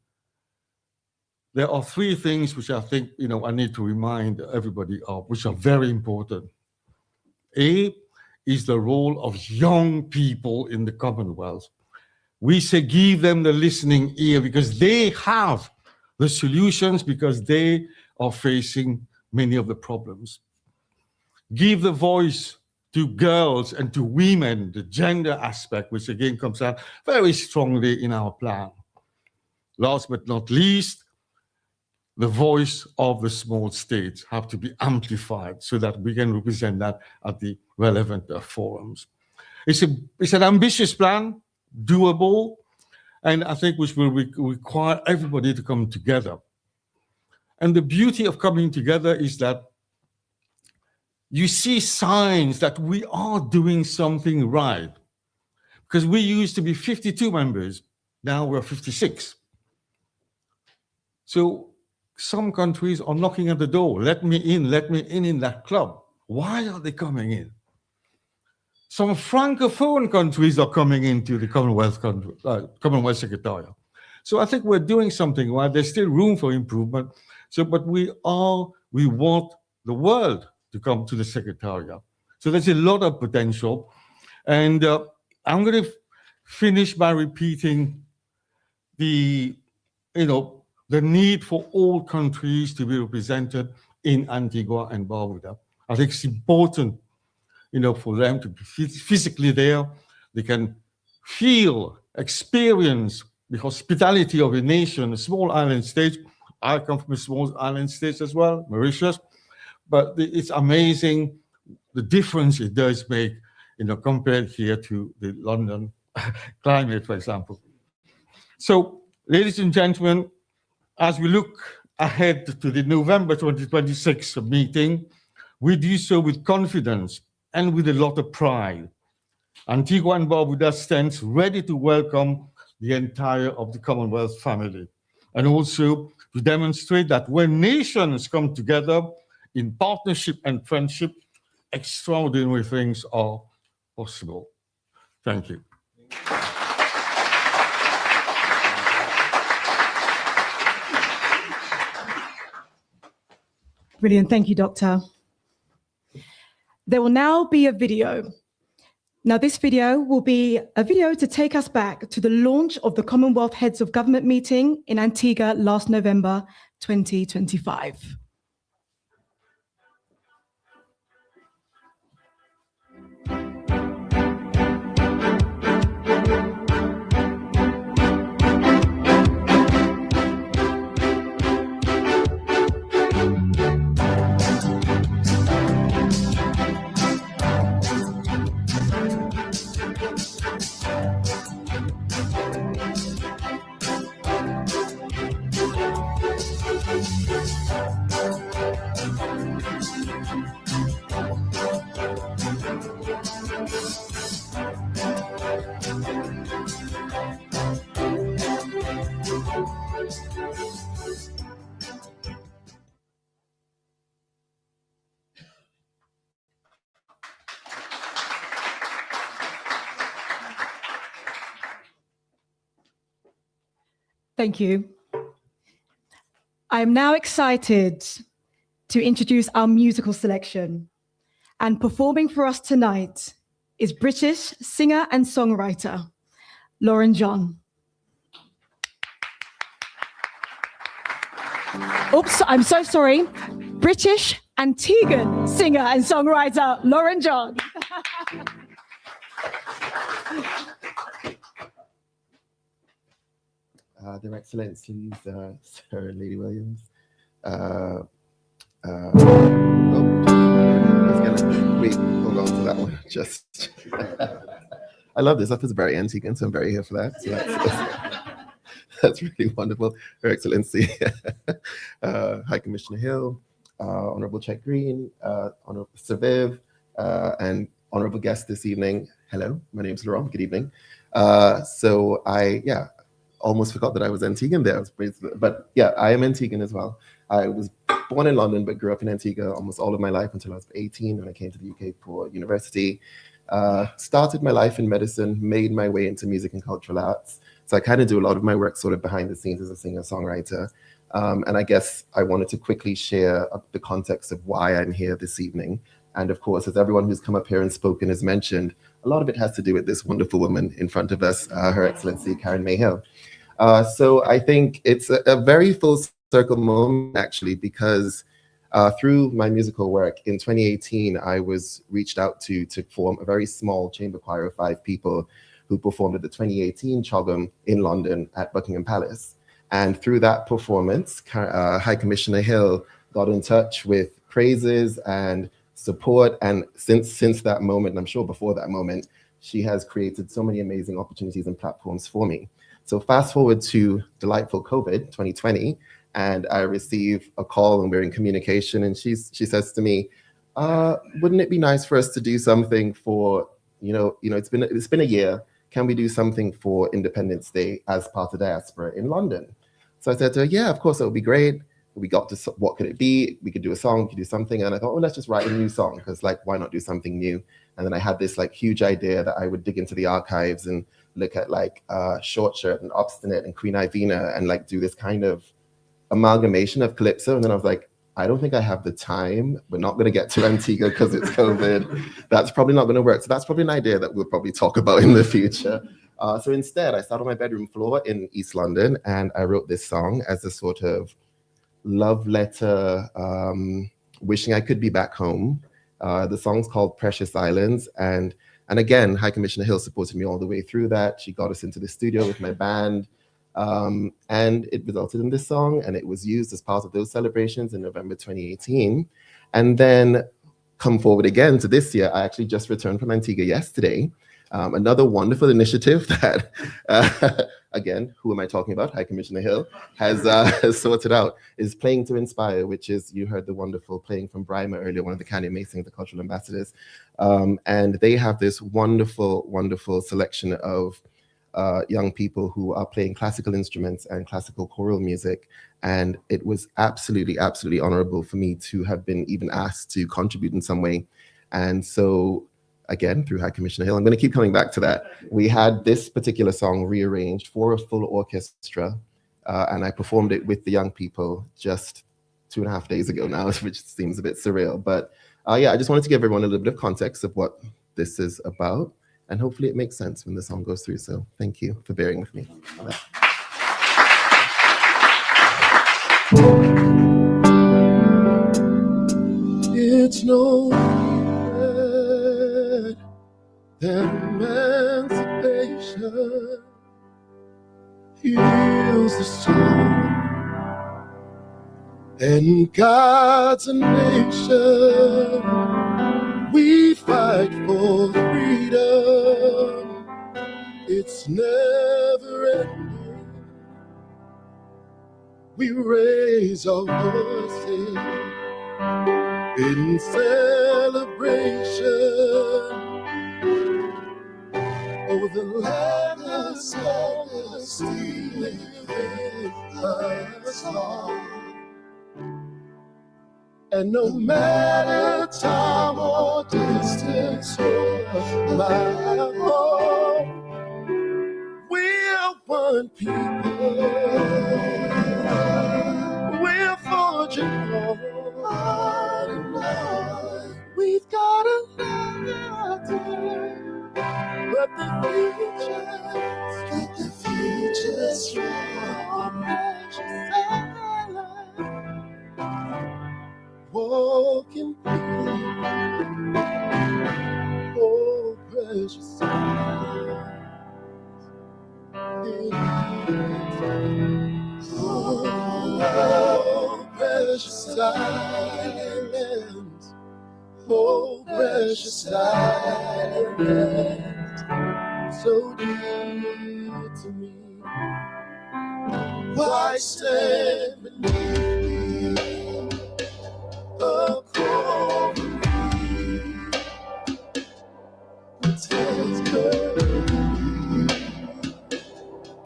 there are 3 things which I think, I need to remind everybody of, which are very important. A is the role of young people in the Commonwealth. We say give them the listening ear because they have the solutions, because they are facing many of the problems. Give the voice to girls and to women, the gender aspect, which again comes out very strongly in our plan. Last but not least, the voice of the small states have to be amplified so that we can represent that at the relevant forums. It's an ambitious plan, doable, and I think which will require everybody to come together. And the beauty of coming together is that you see signs that we are doing something right. Because we used to be 52 members, now we're 56. So some countries are knocking at the door. Let me in that club. Why are they coming in? Some Francophone countries are coming into the Commonwealth Secretariat. So I think we're doing something right. There's still room for improvement. But we want the world to come to the Secretariat. So there's a lot of potential. And I'm going to finish by repeating the need for all countries to be represented in Antigua and Barbuda. I think it's important, for them to be physically there. They can feel, experience the hospitality of a nation, a small island state. I come from a small island state as well, Mauritius, but it's amazing the difference it does make, compared here to the London climate, for example. So, ladies and gentlemen, as we look ahead to the November 2026 meeting, we do so with confidence and with a lot of pride. Antigua and Barbuda stands ready to welcome the entire of the Commonwealth family, and also to demonstrate that when nations come together in partnership and friendship, extraordinary things are possible. Thank you. Brilliant. Thank you, Doctor. There will now be a video. Now, this video will be a video to take us back to the launch of the Commonwealth Heads of Government meeting in Antigua last November 2025. Thank you. I am now excited to introduce our musical selection. And performing for us tonight is British singer and songwriter, Lauren John. Oops, I'm so sorry. British Antiguan singer and songwriter, Lauren John. Their Excellencies, Sir and Lady Williams. Wait, hold on to that one. Just, I love this. That was very Antiguan, so I'm very here for that. So that's really wonderful. Her Excellency, High Commissioner Hill, Honorable Chet Greene, Honorable Sir Viv, and honorable guests this evening. Hello, my name is Laurent. Good evening. So I almost forgot that I was Antiguan there. But yeah, I am Antiguan as well. I was born in London, but grew up in Antigua almost all of my life until I was 18 when I came to the UK for university. Started my life in medicine, made my way into music and cultural arts. So I kind of do a lot of my work sort of behind the scenes as a singer-songwriter. And I guess I wanted to quickly share the context of why I'm here this evening. And of course, as everyone who's come up here and spoken has mentioned, a lot of it has to do with this wonderful woman in front of us, Her Excellency Karen-Mae Hill. So I think it's a very full circle moment, actually, because through my musical work in 2018, I was reached out to form a very small chamber choir of 5 people who performed at the 2018 CHOGM in London at Buckingham Palace. And through that performance, High Commissioner Hill got in touch with praises and support. And since that moment, and I'm sure before that moment, she has created so many amazing opportunities and platforms for me. So fast forward to delightful COVID 2020, and I receive a call and we're in communication, and she says to me, wouldn't it be nice for us to do something for, it's been a year, can we do something for Independence Day as part of Diaspora in London? So I said to her, yeah, of course, it would be great. We got to, what could it be? We could do a song, we could do something. And I thought, let's just write a new song, because why not do something new? And then I had this huge idea that I would dig into the archives and look at Short Shirt and Obstinate and Queen Ivina and do this kind of amalgamation of calypso. And then I was like, I don't think I have the time. We're not going to get to Antigua because it's COVID. That's probably not going to work. So that's probably an idea that we'll probably talk about in the future. So instead, I sat on my bedroom floor in East London and I wrote this song as a sort of love letter, wishing I could be back home. The song's called Precious Islands. And again, High Commissioner Hill supported me all the way through that. She got us into the studio with my band. And it resulted in this song, and it was used as part of those celebrations in November 2018. And then come forward again to this year, I actually just returned from Antigua yesterday. Another wonderful initiative that, again, who am I talking about? High Commissioner Hill has sorted out, is Playing to Inspire, which is, you heard the wonderful playing from Bryma earlier, one of the Kanye Masons, the cultural ambassadors. And they have this wonderful, wonderful selection of young people who are playing classical instruments and classical choral music. And it was absolutely, absolutely honorable for me to have been even asked to contribute in some way. And so, again, through High Commissioner Hill, I'm going to keep coming back to that. We had this particular song rearranged for a full orchestra, and I performed it with the young people just 2.5 days ago now, which seems a bit surreal. But yeah, I just wanted to give everyone a little bit of context of what this is about, and hopefully it makes sense when the song goes through. So thank you for bearing with me. It's no that emancipation heals the soul and guides a nation. We fight for freedom. It's never ending. We raise our voices in celebration. Oh, the land of stealing us all. And no matter time or distance or my home, we're one people. We're forging on and on. We've got another day, but the future's strong. Precious silence, walking through. Oh, precious silence. Oh, precious silence. Oh, precious silence. So dear to me. Why stand beneath me? A cold tells her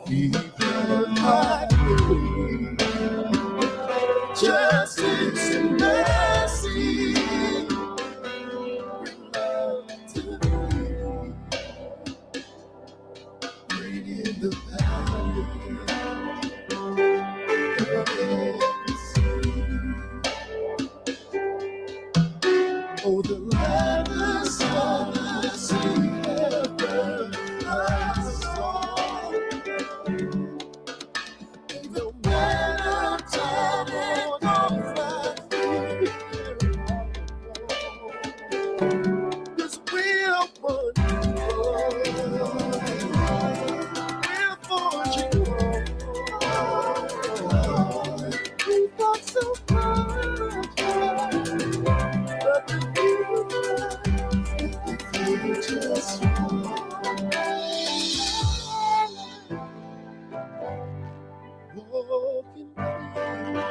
keep her heart free. Justice and mercy bring love to me. Bring in the valley of the sea. Oh, the lovers of the sea have heard my song. No matter time or this will one we're forging on. We've got so much, but the future's walking through.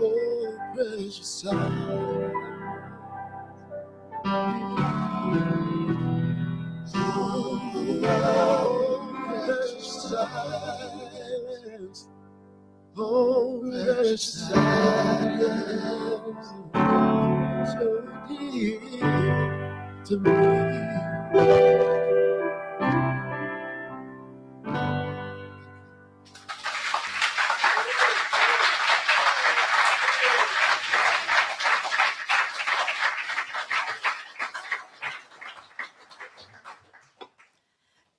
Oh, precious silence. Oh, precious silence. Oh, precious silence. So dear to me.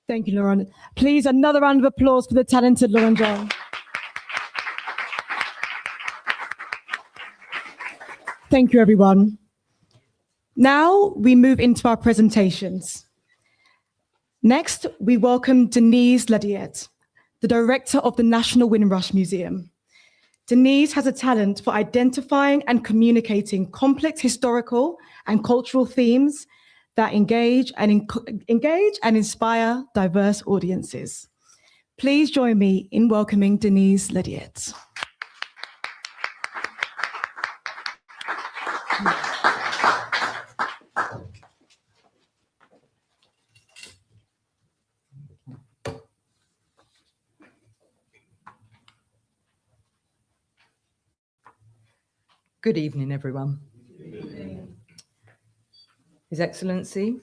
Thank you, Lauren. Please, another round of applause for the talented Lauren John. Thank you, everyone. Now we move into our presentations. Next, we welcome Denise Ladiette, the director of the National Windrush Museum. Denise has a talent for identifying and communicating complex historical and cultural themes that engage and inspire diverse audiences. Please join me in welcoming Denise Ladiette. Good evening, everyone. Good evening. His Excellency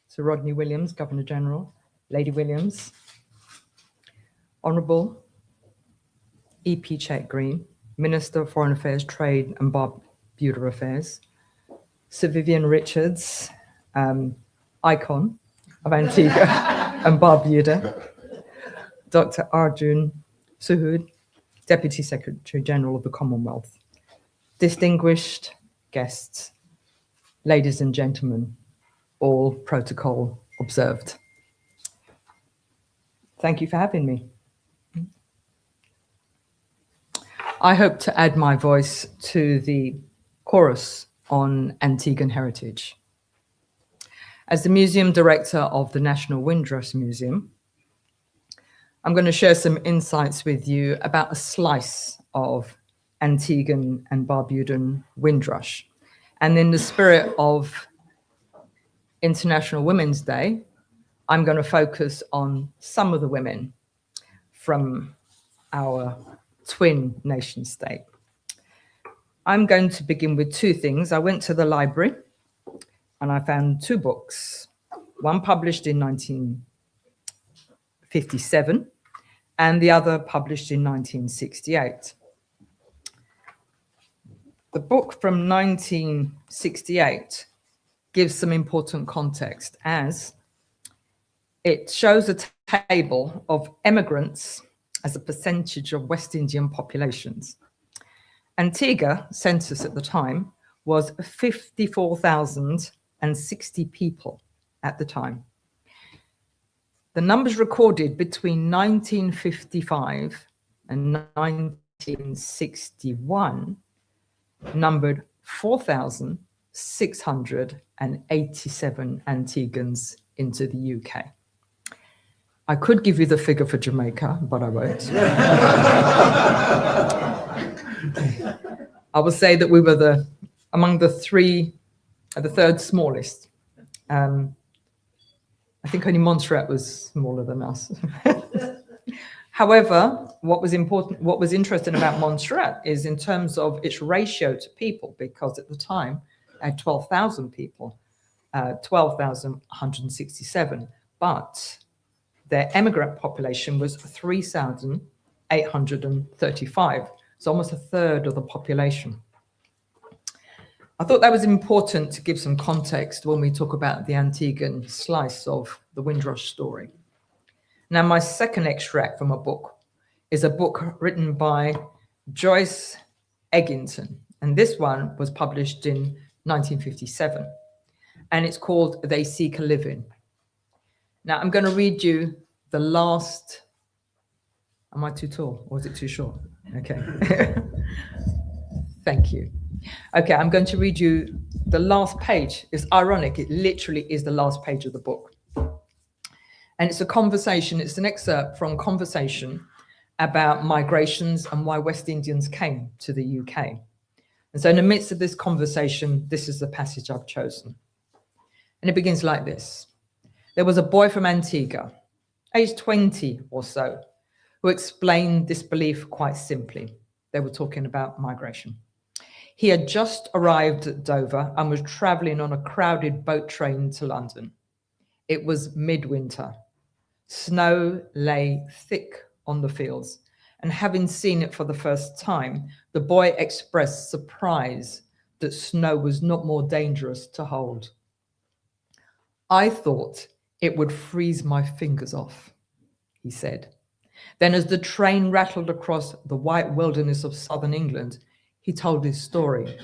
Sir Rodney Williams, Governor General, Lady Williams, Honourable EP Chet Greene, Minister of Foreign Affairs, Trade and Barbuda Affairs, Sir Vivian Richards, icon of Antigua and Barbuda, Dr. Arjun Suhud, Deputy Secretary General of the Commonwealth, distinguished guests, ladies and gentlemen, all protocol observed. Thank you for having me. I hope to add my voice to the chorus on Antiguan heritage. As the museum director of the National Windrush Museum, I'm going to share some insights with you about a slice of Antiguan and Barbudan Windrush. And in the spirit of International Women's Day, I'm going to focus on some of the women from our twin nation state. I'm going to begin with two things. I went to the library and I found two books, one published in 1957 and the other published in 1968. The book from 1968 gives some important context as it shows a table of emigrants as a percentage of West Indian populations. Antigua census at the time was 54,060 people at the time. The numbers recorded between 1955 and 1961 numbered 4,687 Antiguans into the UK. I could give you the figure for Jamaica, but I won't. I will say that we were among the third smallest. I think only Montserrat was smaller than us. However, what was interesting about Montserrat is in terms of its ratio to people, because at the time it had 12,000 people, 12,167, but their emigrant population was 3,835. So almost a third of the population. I thought that was important to give some context when we talk about the Antiguan slice of the Windrush story. Now, my second extract from a book is a book written by Joyce Eggington, and this one was published in 1957, and it's called They Seek a Living. Now, I'm going to read you the last. Am I too tall or is it too short? Okay. Thank you. Okay, I'm going to read you the last page. It's ironic. It literally is the last page of the book. And it's a conversation. It's an excerpt from conversation about migrations and why West Indians came to the UK. And so in the midst of this conversation, this is the passage I've chosen. And it begins like this. There was a boy from Antigua, aged 20 or so, who explained this belief quite simply. They were talking about migration. He had just arrived at Dover and was traveling on a crowded boat train to London. It was midwinter. Snow lay thick on the fields, and having seen it for the first time, the boy expressed surprise that snow was not more dangerous to hold. I thought it would freeze my fingers off, he said. Then as the train rattled across the white wilderness of southern England, he told his story.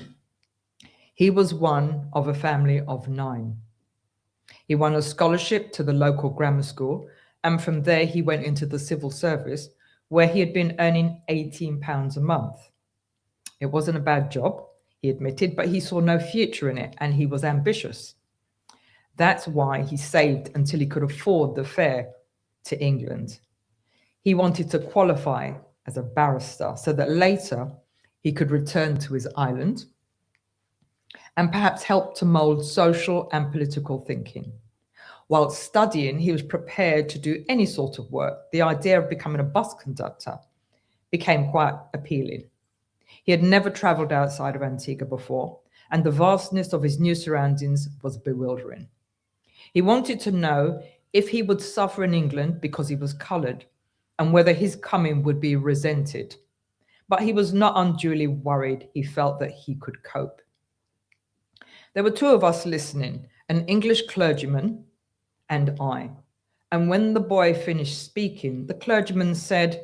He was one of a family of 9. He won a scholarship to the local grammar school, and from there he went into the civil service, where he had been earning £18 a month. It wasn't a bad job, he admitted, but he saw no future in it, and he was ambitious. That's why he saved until he could afford the fare to England. He wanted to qualify as a barrister so that later he could return to his island and perhaps help to mold social and political thinking. While studying, he was prepared to do any sort of work. The idea of becoming a bus conductor became quite appealing. He had never traveled outside of Antigua before, and the vastness of his new surroundings was bewildering. He wanted to know if he would suffer in England because he was colored, and whether his coming would be resented. But he was not unduly worried. He felt that he could cope. There were 2 of us listening, an English clergyman and I. And when the boy finished speaking, the clergyman said,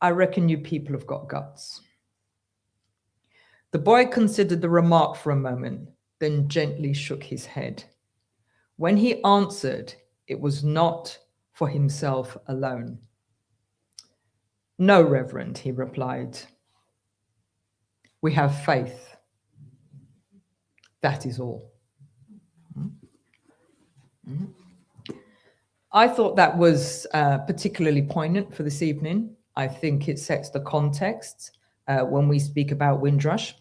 "I reckon you people have got guts." The boy considered the remark for a moment, then gently shook his head. When he answered, it was not for himself alone. "No, Reverend," he replied. "We have faith. That is all." I thought that was particularly poignant for this evening. I think it sets the context when we speak about Windrush.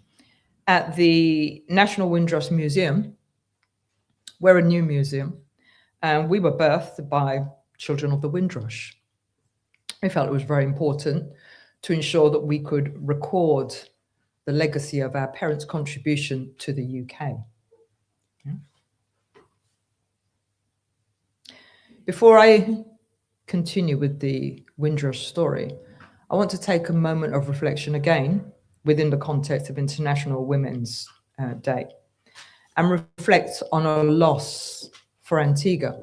At the National Windrush Museum, we're a new museum, and we were birthed by children of the Windrush. I felt it was very important to ensure that we could record the legacy of our parents' contribution to the UK. Yeah. Before I continue with the Windrush story, I want to take a moment of reflection again within the context of International Women's Day, and reflects on a loss for Antigua.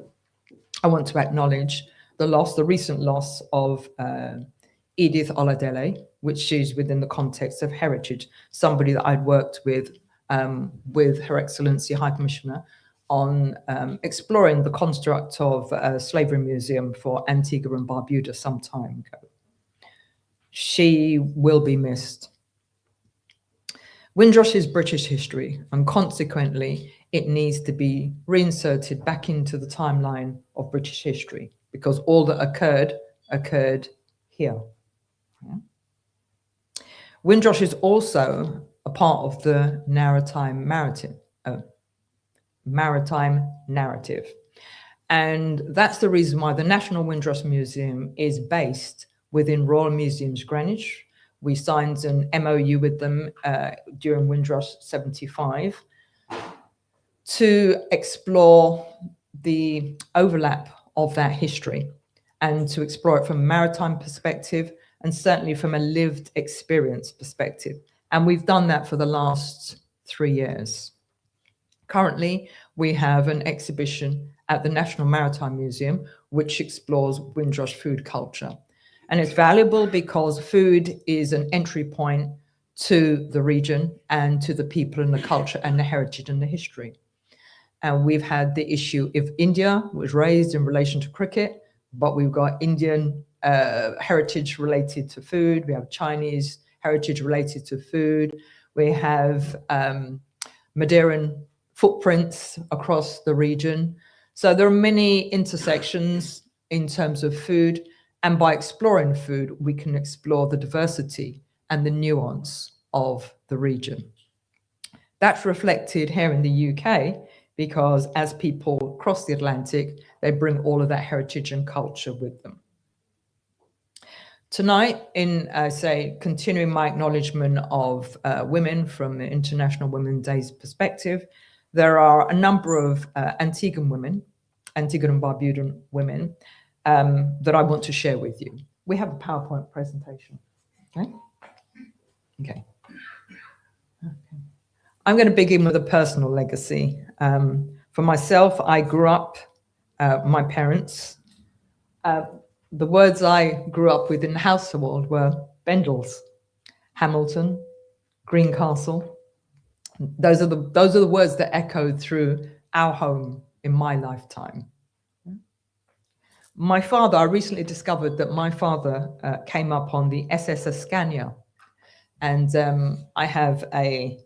I want to acknowledge the recent loss of Edith Oladele, which is within the context of heritage, somebody that I'd worked with Her Excellency High Commissioner on exploring the construct of a slavery museum for Antigua and Barbuda some time ago. She will be missed. Windrush is British history, and consequently, it needs to be reinserted back into the timeline of British history, because all that occurred here. Yeah. Windrush is also a part of the maritime narrative. And that's the reason why the National Windrush Museum is based within Royal Museums Greenwich. We signed an MOU with them during Windrush 75 to explore the overlap of that history and to explore it from a maritime perspective and certainly from a lived experience perspective. And we've done that for the last 3 years. Currently, we have an exhibition at the National Maritime Museum, which explores Windrush food culture. And it's valuable because food is an entry point to the region and to the people and the culture and the heritage and the history. And we've had the issue if India was raised in relation to cricket, but we've got Indian heritage related to food. We have Chinese heritage related to food. We have Madeiran footprints across the region. So there are many intersections in terms of food. And by exploring food, we can explore the diversity and the nuance of the region. That's reflected here in the UK, because as people cross the Atlantic, they bring all of that heritage and culture with them. Tonight, in, continuing my acknowledgement of women from the International Women's Day's perspective, there are a number of Antiguan and Barbudan women that I want to share with you. We have a PowerPoint presentation, okay? Okay. I'm going to begin with a personal legacy. For myself, I grew up, my parents, the words I grew up with in the household were Bendels, Hamilton, Greencastle. Those are the words that echoed through our home in my lifetime. My father, I recently discovered that my father came up on the SS Ascania, and I have a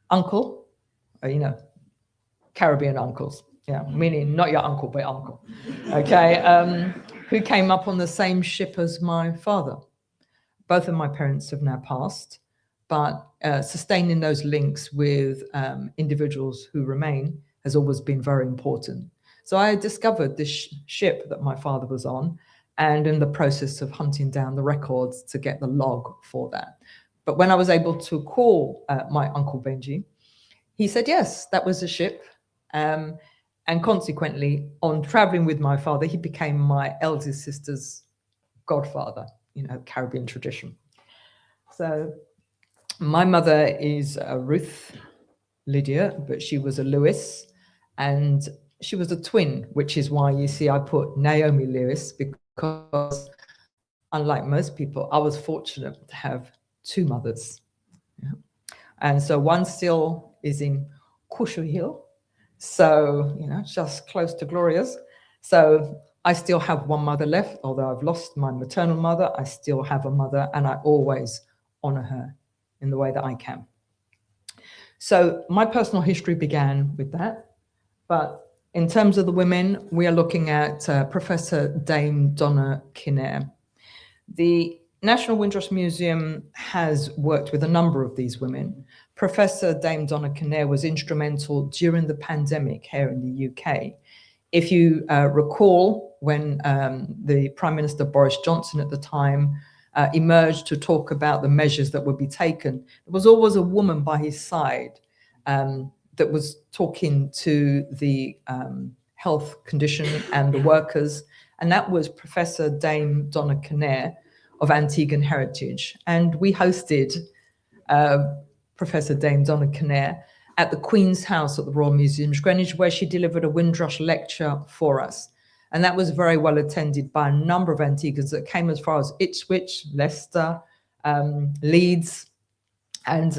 uncle, Caribbean uncles, yeah, meaning not your uncle, but uncle, okay, who came up on the same ship as my father. Both of my parents have now passed, but sustaining those links with individuals who remain has always been very important. So I discovered this ship that my father was on, and in the process of hunting down the records to get the log for that. But when I was able to call my Uncle Benji, he said, yes, that was a ship. And consequently, on traveling with my father, he became my eldest sister's godfather, Caribbean tradition. So my mother is Ruth Lydia, but she was a Lewis, and she was a twin, which is why you see I put Naomi Lewis, because unlike most people, I was fortunate to have two mothers. Yeah. And so one still is in Cushu Hill, so, just close to Gloria's. So I still have one mother left, although I've lost my maternal mother, I still have a mother, and I always honor her in the way that I can. So my personal history began with that, but in terms of the women, we are looking at Professor Dame Donna Kinnair. The National Windrush Museum has worked with a number of these women. Professor Dame Donna Kinnair was instrumental during the pandemic here in the UK. If you recall, when the Prime Minister Boris Johnson at the time emerged to talk about the measures that would be taken, there was always a woman by his side that was talking to the health condition and the workers, and that was Professor Dame Donna Kinnair of Antiguan Heritage. And we hosted Professor Dame Donna Kinnair, at the Queen's House at the Royal Museums, Greenwich, where she delivered a Windrush lecture for us. And that was very well attended by a number of Antiguans that came as far as Ipswich, Leicester, Leeds, and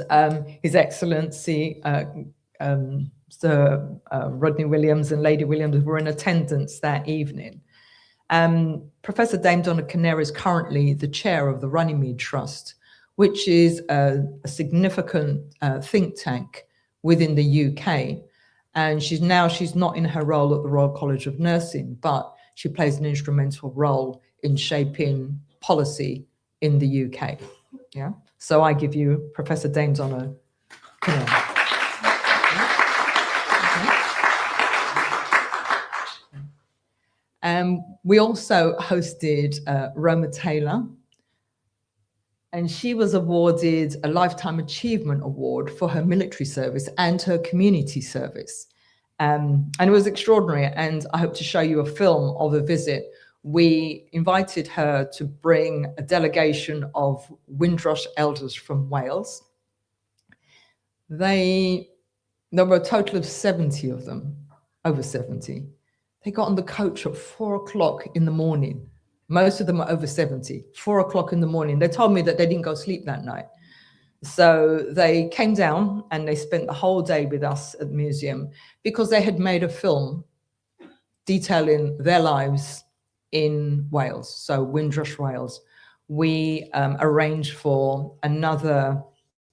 His Excellency Sir Rodney Williams and Lady Williams were in attendance that evening. Professor Dame Donna Kinnair is currently the chair of the Runnymede Trust, which is a significant think tank within the UK. And she's not in her role at the Royal College of Nursing, but she plays an instrumental role in shaping policy in the UK. Yeah. So I give you Professor Dame Donna Kinnair. We also hosted Roma Taylor, and she was awarded a Lifetime Achievement Award for her military service and her community service. And it was extraordinary, and I hope to show you a film of a visit. We invited her to bring a delegation of Windrush elders from Wales. There were a total of 70 of them, over 70. They got on the coach at 4 o'clock in the morning. Most of them are over 70, 4 o'clock in the morning. They told me that they didn't go to sleep that night. So they came down and they spent the whole day with us at the museum because they had made a film detailing their lives in Wales, so Windrush, Wales. We arranged for another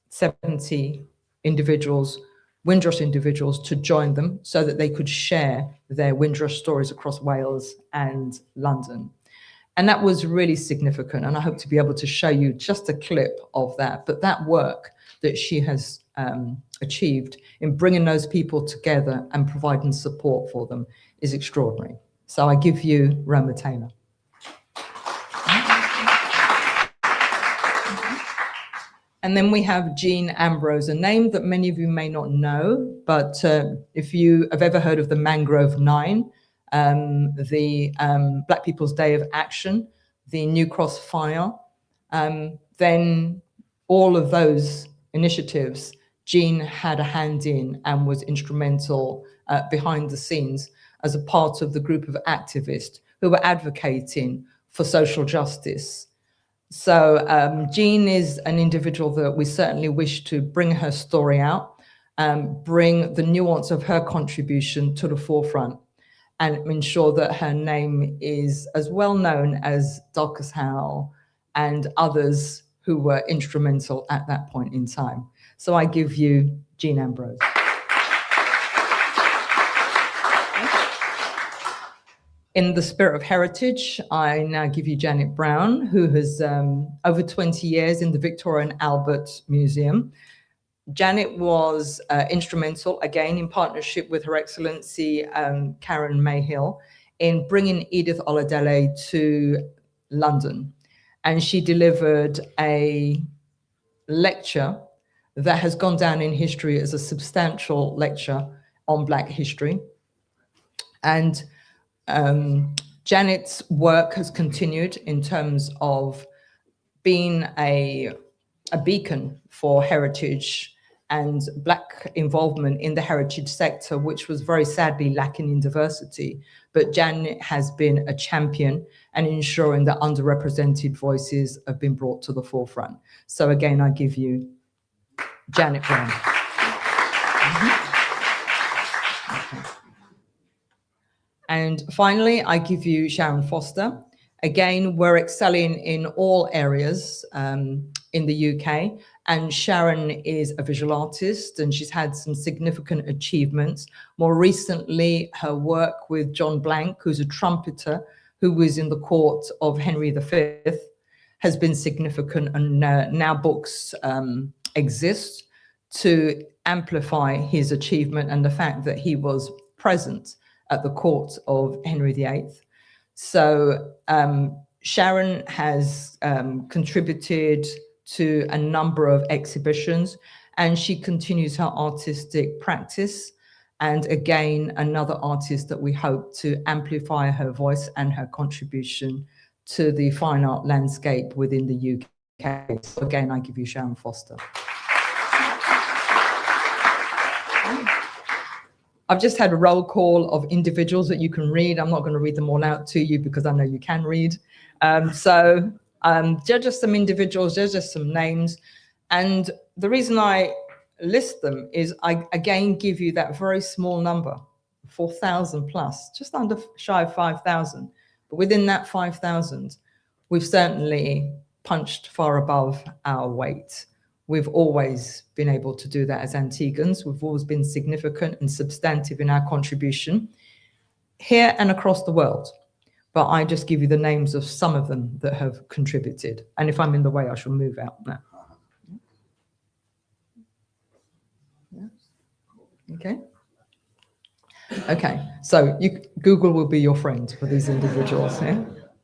70 individuals, Windrush individuals, to join them so that they could share their Windrush stories across Wales and London. And that was really significant. And I hope to be able to show you just a clip of that. But that work that she has achieved in bringing those people together and providing support for them is extraordinary. So I give you Roma Taylor. And then we have Jean Ambrose, a name that many of you may not know, but if you have ever heard of the Mangrove 9, the Black People's Day of Action, the New Cross Fire, then all of those initiatives, Jean had a hand in and was instrumental behind the scenes as a part of the group of activists who were advocating for social justice. So Jean is an individual that we certainly wish to bring her story out, bring the nuance of her contribution to the forefront, and ensure that her name is as well known as Dorcas Howe and others who were instrumental at that point in time. So I give you Jean Ambrose. In the spirit of heritage, I now give you Janet Brown, who has over 20 years in the Victoria and Albert Museum. Janet was instrumental, again, in partnership with Her Excellency Karen-Mae Hill, in bringing Edith Oladele to London. And she delivered a lecture that has gone down in history as a substantial lecture on Black history. And Janet's work has continued in terms of being a beacon for heritage and Black involvement in the heritage sector, which was very sadly lacking in diversity. But Janet has been a champion and ensuring that underrepresented voices have been brought to the forefront. So again, I give you Janet Brown. Okay. And finally, I give you Sharon Foster. Again, we're excelling in all areas in the UK. And Sharon is a visual artist and she's had some significant achievements. More recently, her work with John Blank, who's a trumpeter who was in the court of Henry V, has been significant, and now books exist to amplify his achievement and the fact that he was present at the court of Henry VIII. So Sharon has contributed to a number of exhibitions, and she continues her artistic practice. And again, another artist that we hope to amplify her voice and her contribution to the fine art landscape within the UK. So again, I give you Sharon Foster. I've just had a roll call of individuals that you can read. I'm not going to read them all out to you because I know you can read. They're just some individuals, they're just some names. And the reason I list them is I again give you that very small number, 4,000 plus, just under shy of 5,000. But within that 5,000, we've certainly punched far above our weight. We've always been able to do that as Antiguans. We've always been significant and substantive in our contribution here and across the world. But I just give you the names of some of them that have contributed. And if I'm in the way, I shall move out now. Okay. Okay, so Google will be your friend for these individuals. Yeah?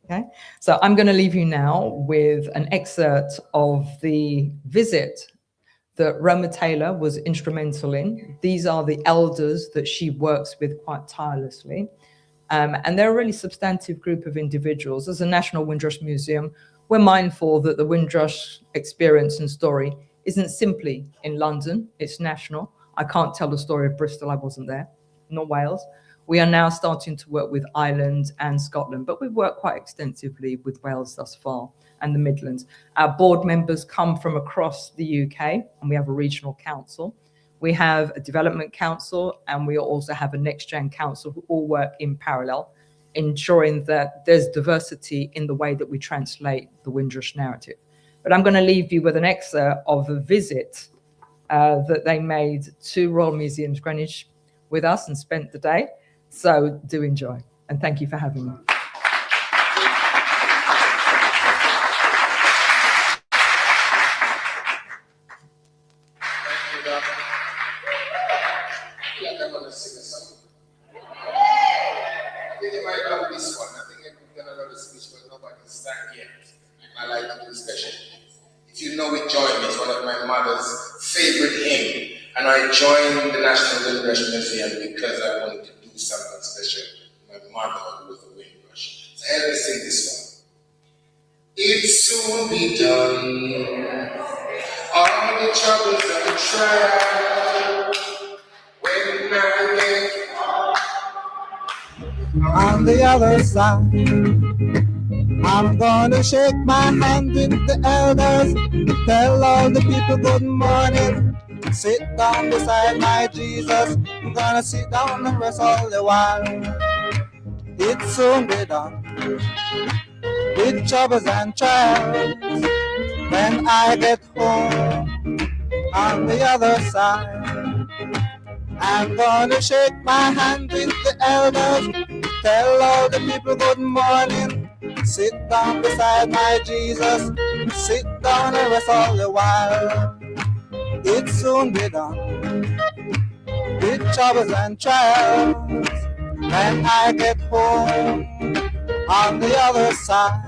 Okay, so I'm going to leave you now with an excerpt of the visit that Roma Taylor was instrumental in. These are the elders that she works with quite tirelessly. And they're a really substantive group of individuals. As a National Windrush Museum, we're mindful that the Windrush experience and story isn't simply in London, it's national. I can't tell the story of Bristol, I wasn't there, nor Wales. We are now starting to work with Ireland and Scotland, but we've worked quite extensively with Wales thus far and the Midlands. Our board members come from across the UK, and we have a regional council. We have a development council, and we also have a next gen council who all work in parallel, ensuring that there's diversity in the way that we translate the Windrush narrative. But I'm going to leave you with an excerpt of a visit that they made to Royal Museums Greenwich with us and spent the day. So do enjoy, and thank you for having me. If you know it, join me. It's one of my mother's favorite hymns. And I joined the National Windrush Museum because I wanted to do something special. My mother was a Windrush. So I had to sing this one. It soon be done. All the troubles and trials. When I get on the other side, I'm gonna shake my hand with the elders, tell all the people good morning, sit down beside my Jesus, I'm gonna sit down and rest all the while. It's soon be done with troubles and trials. When I get home on the other side, I'm gonna shake my hand with the elders, tell all the people good morning, sit down beside my Jesus, sit down and rest all the while. It soon be done with troubles and trials. When I get home on the other side,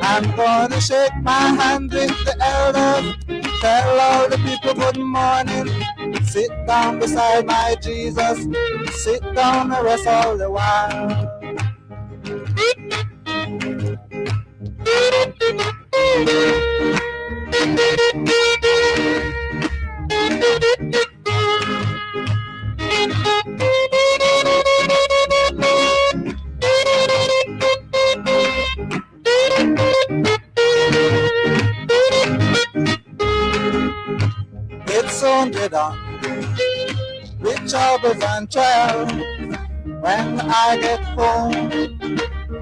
I'm gonna shake my hand with the elders, tell all the people good morning, sit down beside my Jesus, sit down and rest all the while. It's soon be done with troubles and trials. When I get home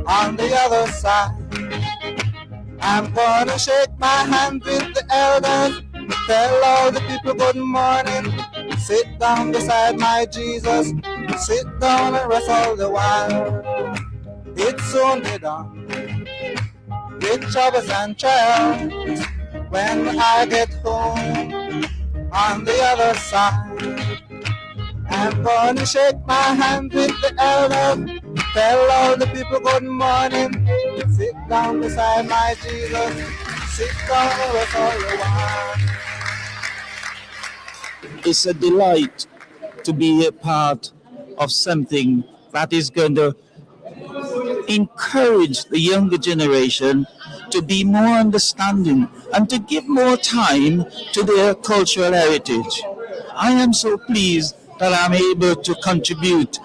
on the other side, I'm gonna shake my hand with the elders, tell all the people good morning, sit down beside my Jesus, sit down and rest all the while. It's soon be done with troubles and trials. When I get home on the other side, I'm gonna shake my hand with the elders, tell all the people good morning, sit down beside my Jesus, sit down and rest all the while. It's a delight to be a part of something that is going to encourage the younger generation to be more understanding and to give more time to their cultural heritage. I am so pleased that I'm able to contribute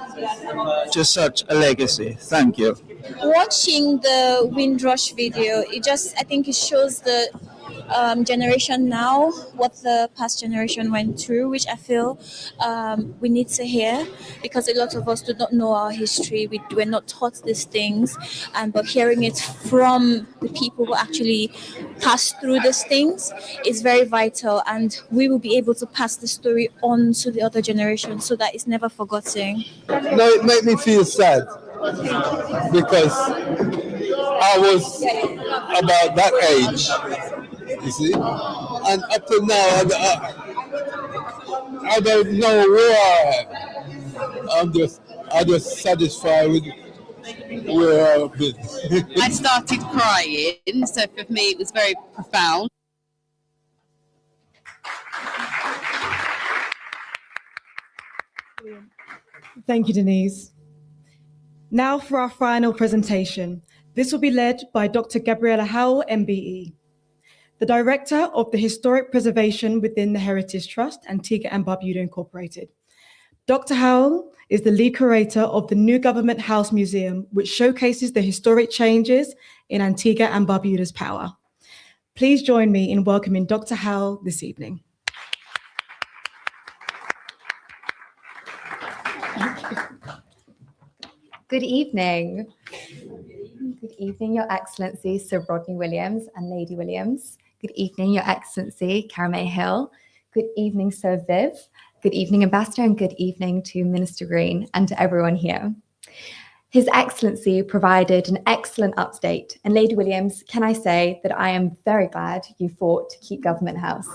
to such a legacy. Thank you. Watching the Windrush video, I think it shows the generation now, what the past generation went through, which I feel we need to hear, because a lot of us do not know our history. We're not taught these things, but hearing it from the people who actually passed through these things is very vital, and we will be able to pass the story on to the other generation so that it's never forgotten. No, it made me feel sad because I was about that age, you see, and up to now I don't know where I am. I'm just satisfied with where I've been. I started crying, so for me it was very profound. Thank you, Denise. Now for our final presentation. This will be led by Dr. Gabriella Howell, MBE, the Director of the Historic Preservation within the Heritage Trust, Antigua and Barbuda Incorporated. Dr. Howell is the lead curator of the new Government House Museum, which showcases the historic changes in Antigua and Barbuda's power. Please join me in welcoming Dr. Howell this evening. Good evening. Good evening, Your Excellency Sir Rodney Williams and Lady Williams. Good evening, Your Excellency Karen-Mae Hill. Good evening, Sir Viv. Good evening, Ambassador, and good evening to Minister Greene and to everyone here. His Excellency provided an excellent update, and Lady Williams, can I say that I am very glad you fought to keep Government House.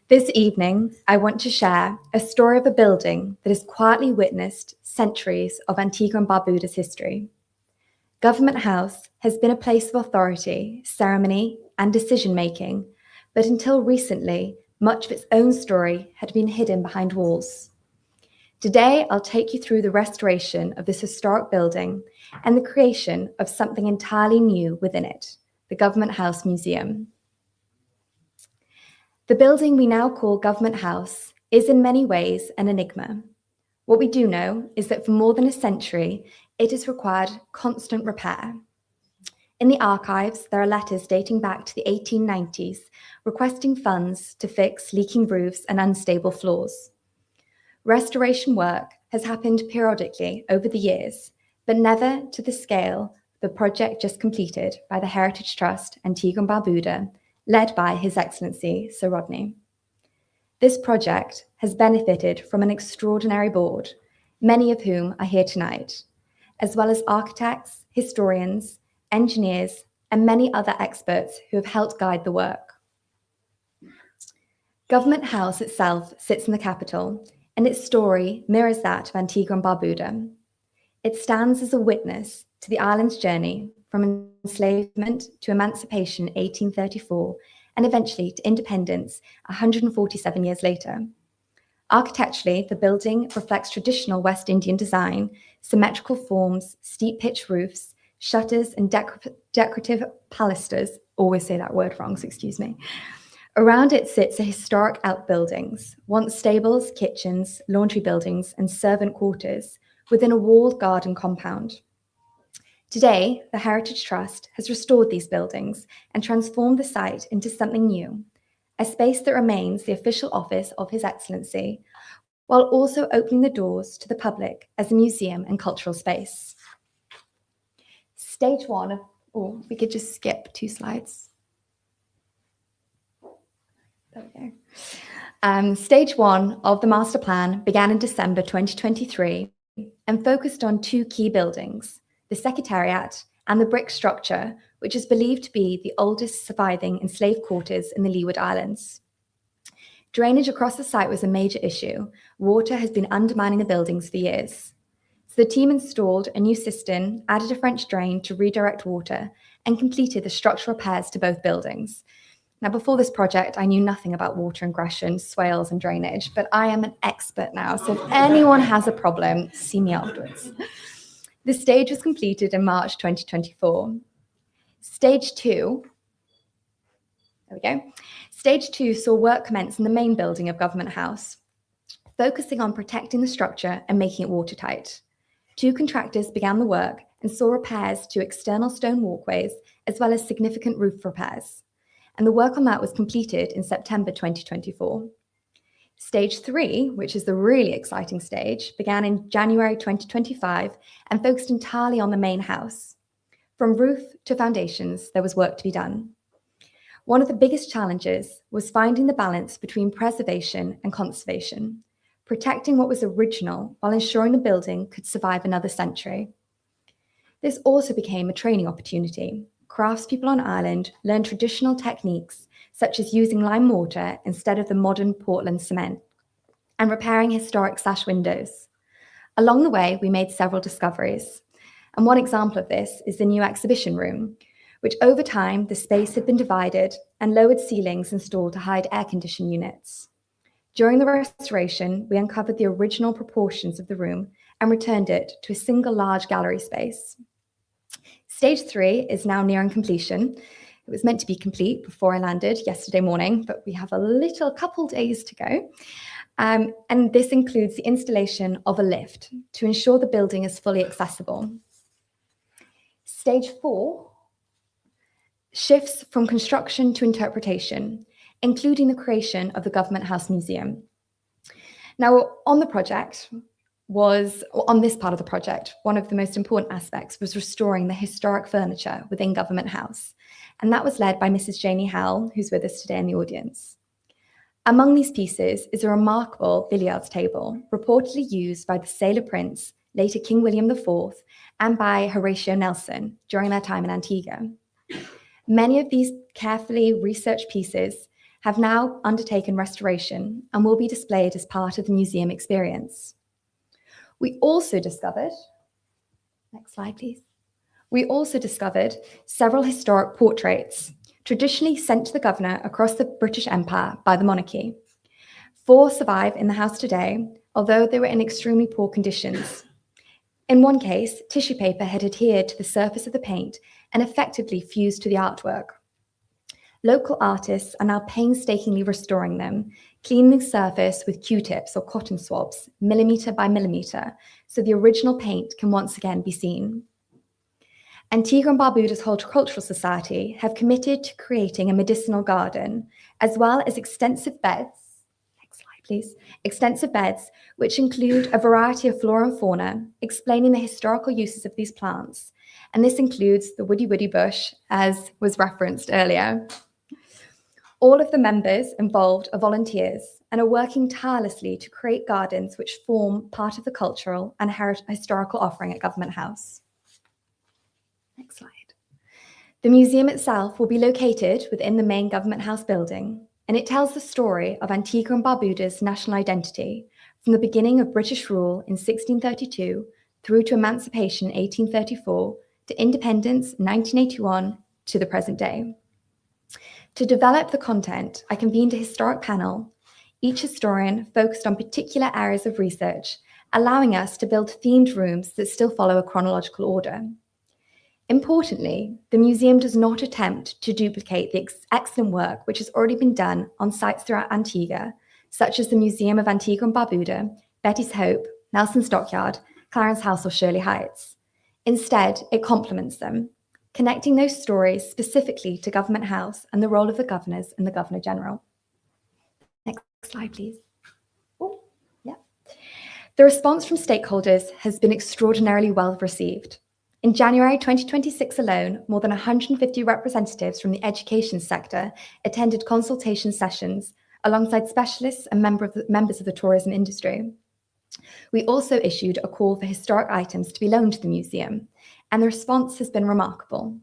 This evening, I want to share a story of a building that has quietly witnessed centuries of Antigua and Barbuda's history. Government House has been a place of authority, ceremony, and decision-making, but until recently, much of its own story had been hidden behind walls. Today, I'll take you through the restoration of this historic building and the creation of something entirely new within it, the Government House Museum. The building we now call Government House is in many ways an enigma. What we do know is that for more than a century, it has required constant repair. In the archives, there are letters dating back to the 1890s requesting funds to fix leaking roofs and unstable floors. Restoration work has happened periodically over the years, but never to the scale the project just completed by the Heritage Trust Antigua and Barbuda, led by His Excellency Sir Rodney. This project has benefited from an extraordinary board, many of whom are here tonight, as well as architects, historians, engineers, and many other experts who have helped guide the work. Government House itself sits in the capital, and its story mirrors that of Antigua and Barbuda. It stands as a witness to the island's journey from enslavement to emancipation in 1834, and eventually to independence 147 years later. Architecturally, the building reflects traditional West Indian design, symmetrical forms, steep pitch roofs, shutters, and decorative pilasters. Always say that word wrong, so excuse me. Around it sits a historic outbuildings, once stables, kitchens, laundry buildings, and servant quarters within a walled garden compound. Today, the Heritage Trust has restored these buildings and transformed the site into something new, a space that remains the official office of His Excellency, while also opening the doors to the public as a museum and cultural space. Stage one of, oh, we could just skip 2 slides. There we go. Stage one of the master plan began in December 2023 and focused on 2 key buildings, the Secretariat and the brick structure, which is believed to be the oldest surviving enslaved quarters in the Leeward Islands. Drainage across the site was a major issue. Water has been undermining the buildings for years. So the team installed a new cistern, added a French drain to redirect water, and completed the structural repairs to both buildings. Now, before this project, I knew nothing about water ingression, swales, and drainage, but I am an expert now, so if anyone has a problem, see me afterwards. The stage was completed in March 2024. Stage 2, there we go. Stage 2 saw work commence in the main building of Government House. focusing on protecting the structure and making it watertight. 2 contractors began the work and saw repairs to external stone walkways, as well as significant roof repairs. And the work on that was completed in September 2024. Stage 3, which is the really exciting stage, began in January 2025 and focused entirely on the main house. From roof to foundations, there was work to be done. One of the biggest challenges was finding the balance between preservation and conservation, protecting what was original while ensuring the building could survive another century. This also became a training opportunity. Craftspeople on Ireland learned traditional techniques such as using lime mortar instead of the modern Portland cement, and repairing historic sash windows. Along the way, we made several discoveries. And one example of this is the new exhibition room, which over time, the space had been divided and lowered ceilings installed to hide air conditioning units. During the restoration, we uncovered the original proportions of the room and returned it to a single large gallery space. Stage 3 is now nearing completion. It was meant to be complete before I landed yesterday morning, but we have a couple days to go. And this includes the installation of a lift to ensure the building is fully accessible. Stage 4 shifts from construction to interpretation, including the creation of the Government House Museum. Now, on this part of the project, one of the most important aspects was restoring the historic furniture within Government House. And that was led by Mrs. Janie Howell, who's with us today in the audience. Among these pieces is a remarkable billiards table, reportedly used by the sailor prince, later King William IV, and by Horatio Nelson during their time in Antigua. Many of these carefully researched pieces have now undertaken restoration and will be displayed as part of the museum experience. We also discovered, next slide please. We also discovered several historic portraits traditionally sent to the governor across the British Empire by the monarchy. 4 survive in the house today, although they were in extremely poor conditions. In one case, tissue paper had adhered to the surface of the paint and effectively fused to the artwork. Local artists are now painstakingly restoring them, cleaning the surface with Q-tips or cotton swabs, millimeter by millimeter, so the original paint can once again be seen. Antigua and Barbuda's Horticultural Society have committed to creating a medicinal garden, as well as extensive beds, next slide please, extensive beds, which include a variety of flora and fauna, explaining the historical uses of these plants. And this includes the woody bush, as was referenced earlier. All of the members involved are volunteers and are working tirelessly to create gardens which form part of the cultural and historical offering at Government House. Next slide. The museum itself will be located within the main Government House building, and it tells the story of Antigua and Barbuda's national identity from the beginning of British rule in 1632 through to emancipation in 1834 to independence 1981 to the present day. To develop the content, I convened a historic panel, each historian focused on particular areas of research, allowing us to build themed rooms that still follow a chronological order. Importantly, the museum does not attempt to duplicate the excellent work which has already been done on sites throughout Antigua, such as the Museum of Antigua and Barbuda, Betty's Hope, Nelson's Dockyard, Clarence House or Shirley Heights. Instead, it complements them, connecting those stories specifically to Government House and the role of the governors and the Governor General. Next slide, please. Oh, yeah. The response from stakeholders has been extraordinarily well received. In January 2026 alone, more than 150 representatives from the education sector attended consultation sessions alongside specialists and members of the tourism industry. We also issued a call for historic items to be loaned to the museum, and the response has been remarkable.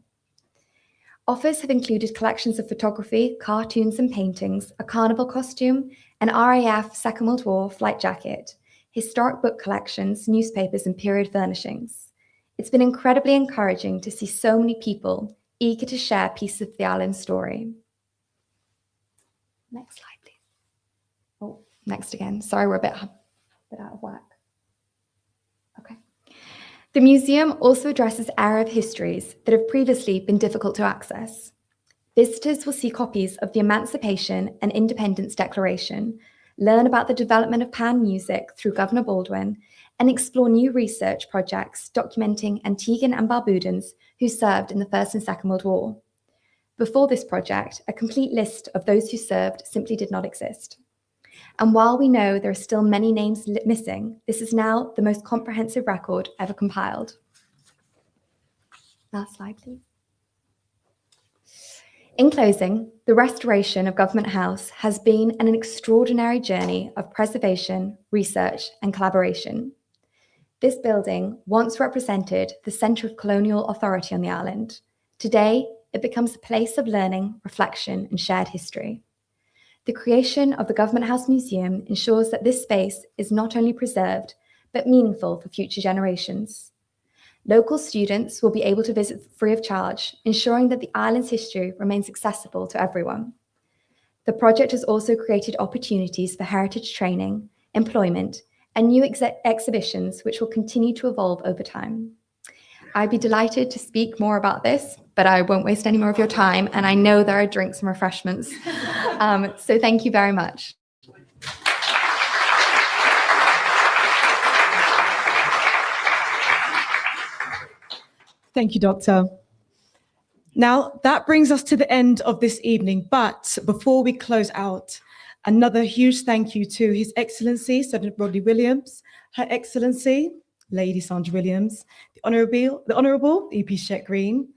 Offers have included collections of photography, cartoons and paintings, a carnival costume, an RAF Second World War flight jacket, historic book collections, newspapers and period furnishings. It's been incredibly encouraging to see so many people eager to share pieces of the island's story. Next slide, please. Oh, next again. Sorry, we're a bit out of whack. Okay. The museum also addresses area of histories that have previously been difficult to access. Visitors will see copies of the Emancipation and Independence Declaration, learn about the development of pan music through Governor Baldwin, and explore new research projects documenting Antiguan and Barbudans who served in the First and Second World War. Before this project, a complete list of those who served simply did not exist. And while we know there are still many names missing, this is now the most comprehensive record ever compiled. Last slide, please. In closing, the restoration of Government House has been an extraordinary journey of preservation, research, and collaboration. This building once represented the centre of colonial authority on the island. Today, it becomes a place of learning, reflection, and shared history. The creation of the Government House Museum ensures that this space is not only preserved, but meaningful for future generations. Local students will be able to visit free of charge, ensuring that the island's history remains accessible to everyone. The project has also created opportunities for heritage training, employment, and new exhibitions which will continue to evolve over time. I'd be delighted to speak more about this, but I won't waste any more of your time, and I know there are drinks and refreshments. So thank you very much. Thank you, Doctor. Now, that brings us to the end of this evening, but before we close out, another huge thank you to His Excellency Sir Rodney Williams, Her Excellency Lady Sandra Williams, the Honourable EP Chet Greene,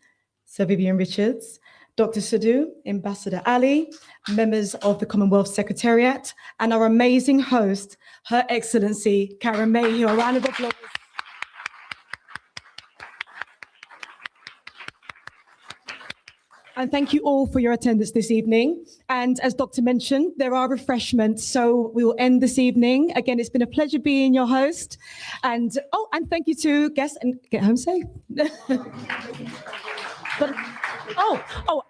Sir Vivian Richards, Dr. Sadhu, Ambassador Ali, members of the Commonwealth Secretariat, and our amazing host, Her Excellency Karen-Mae Hill. A round of applause. And thank you all for your attendance this evening. And as Doctor mentioned, there are refreshments, so we will end this evening. Again, it's been a pleasure being your host. And thank you to guests, and get home safe.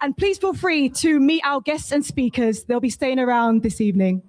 And please feel free to meet our guests and speakers. They'll be staying around this evening.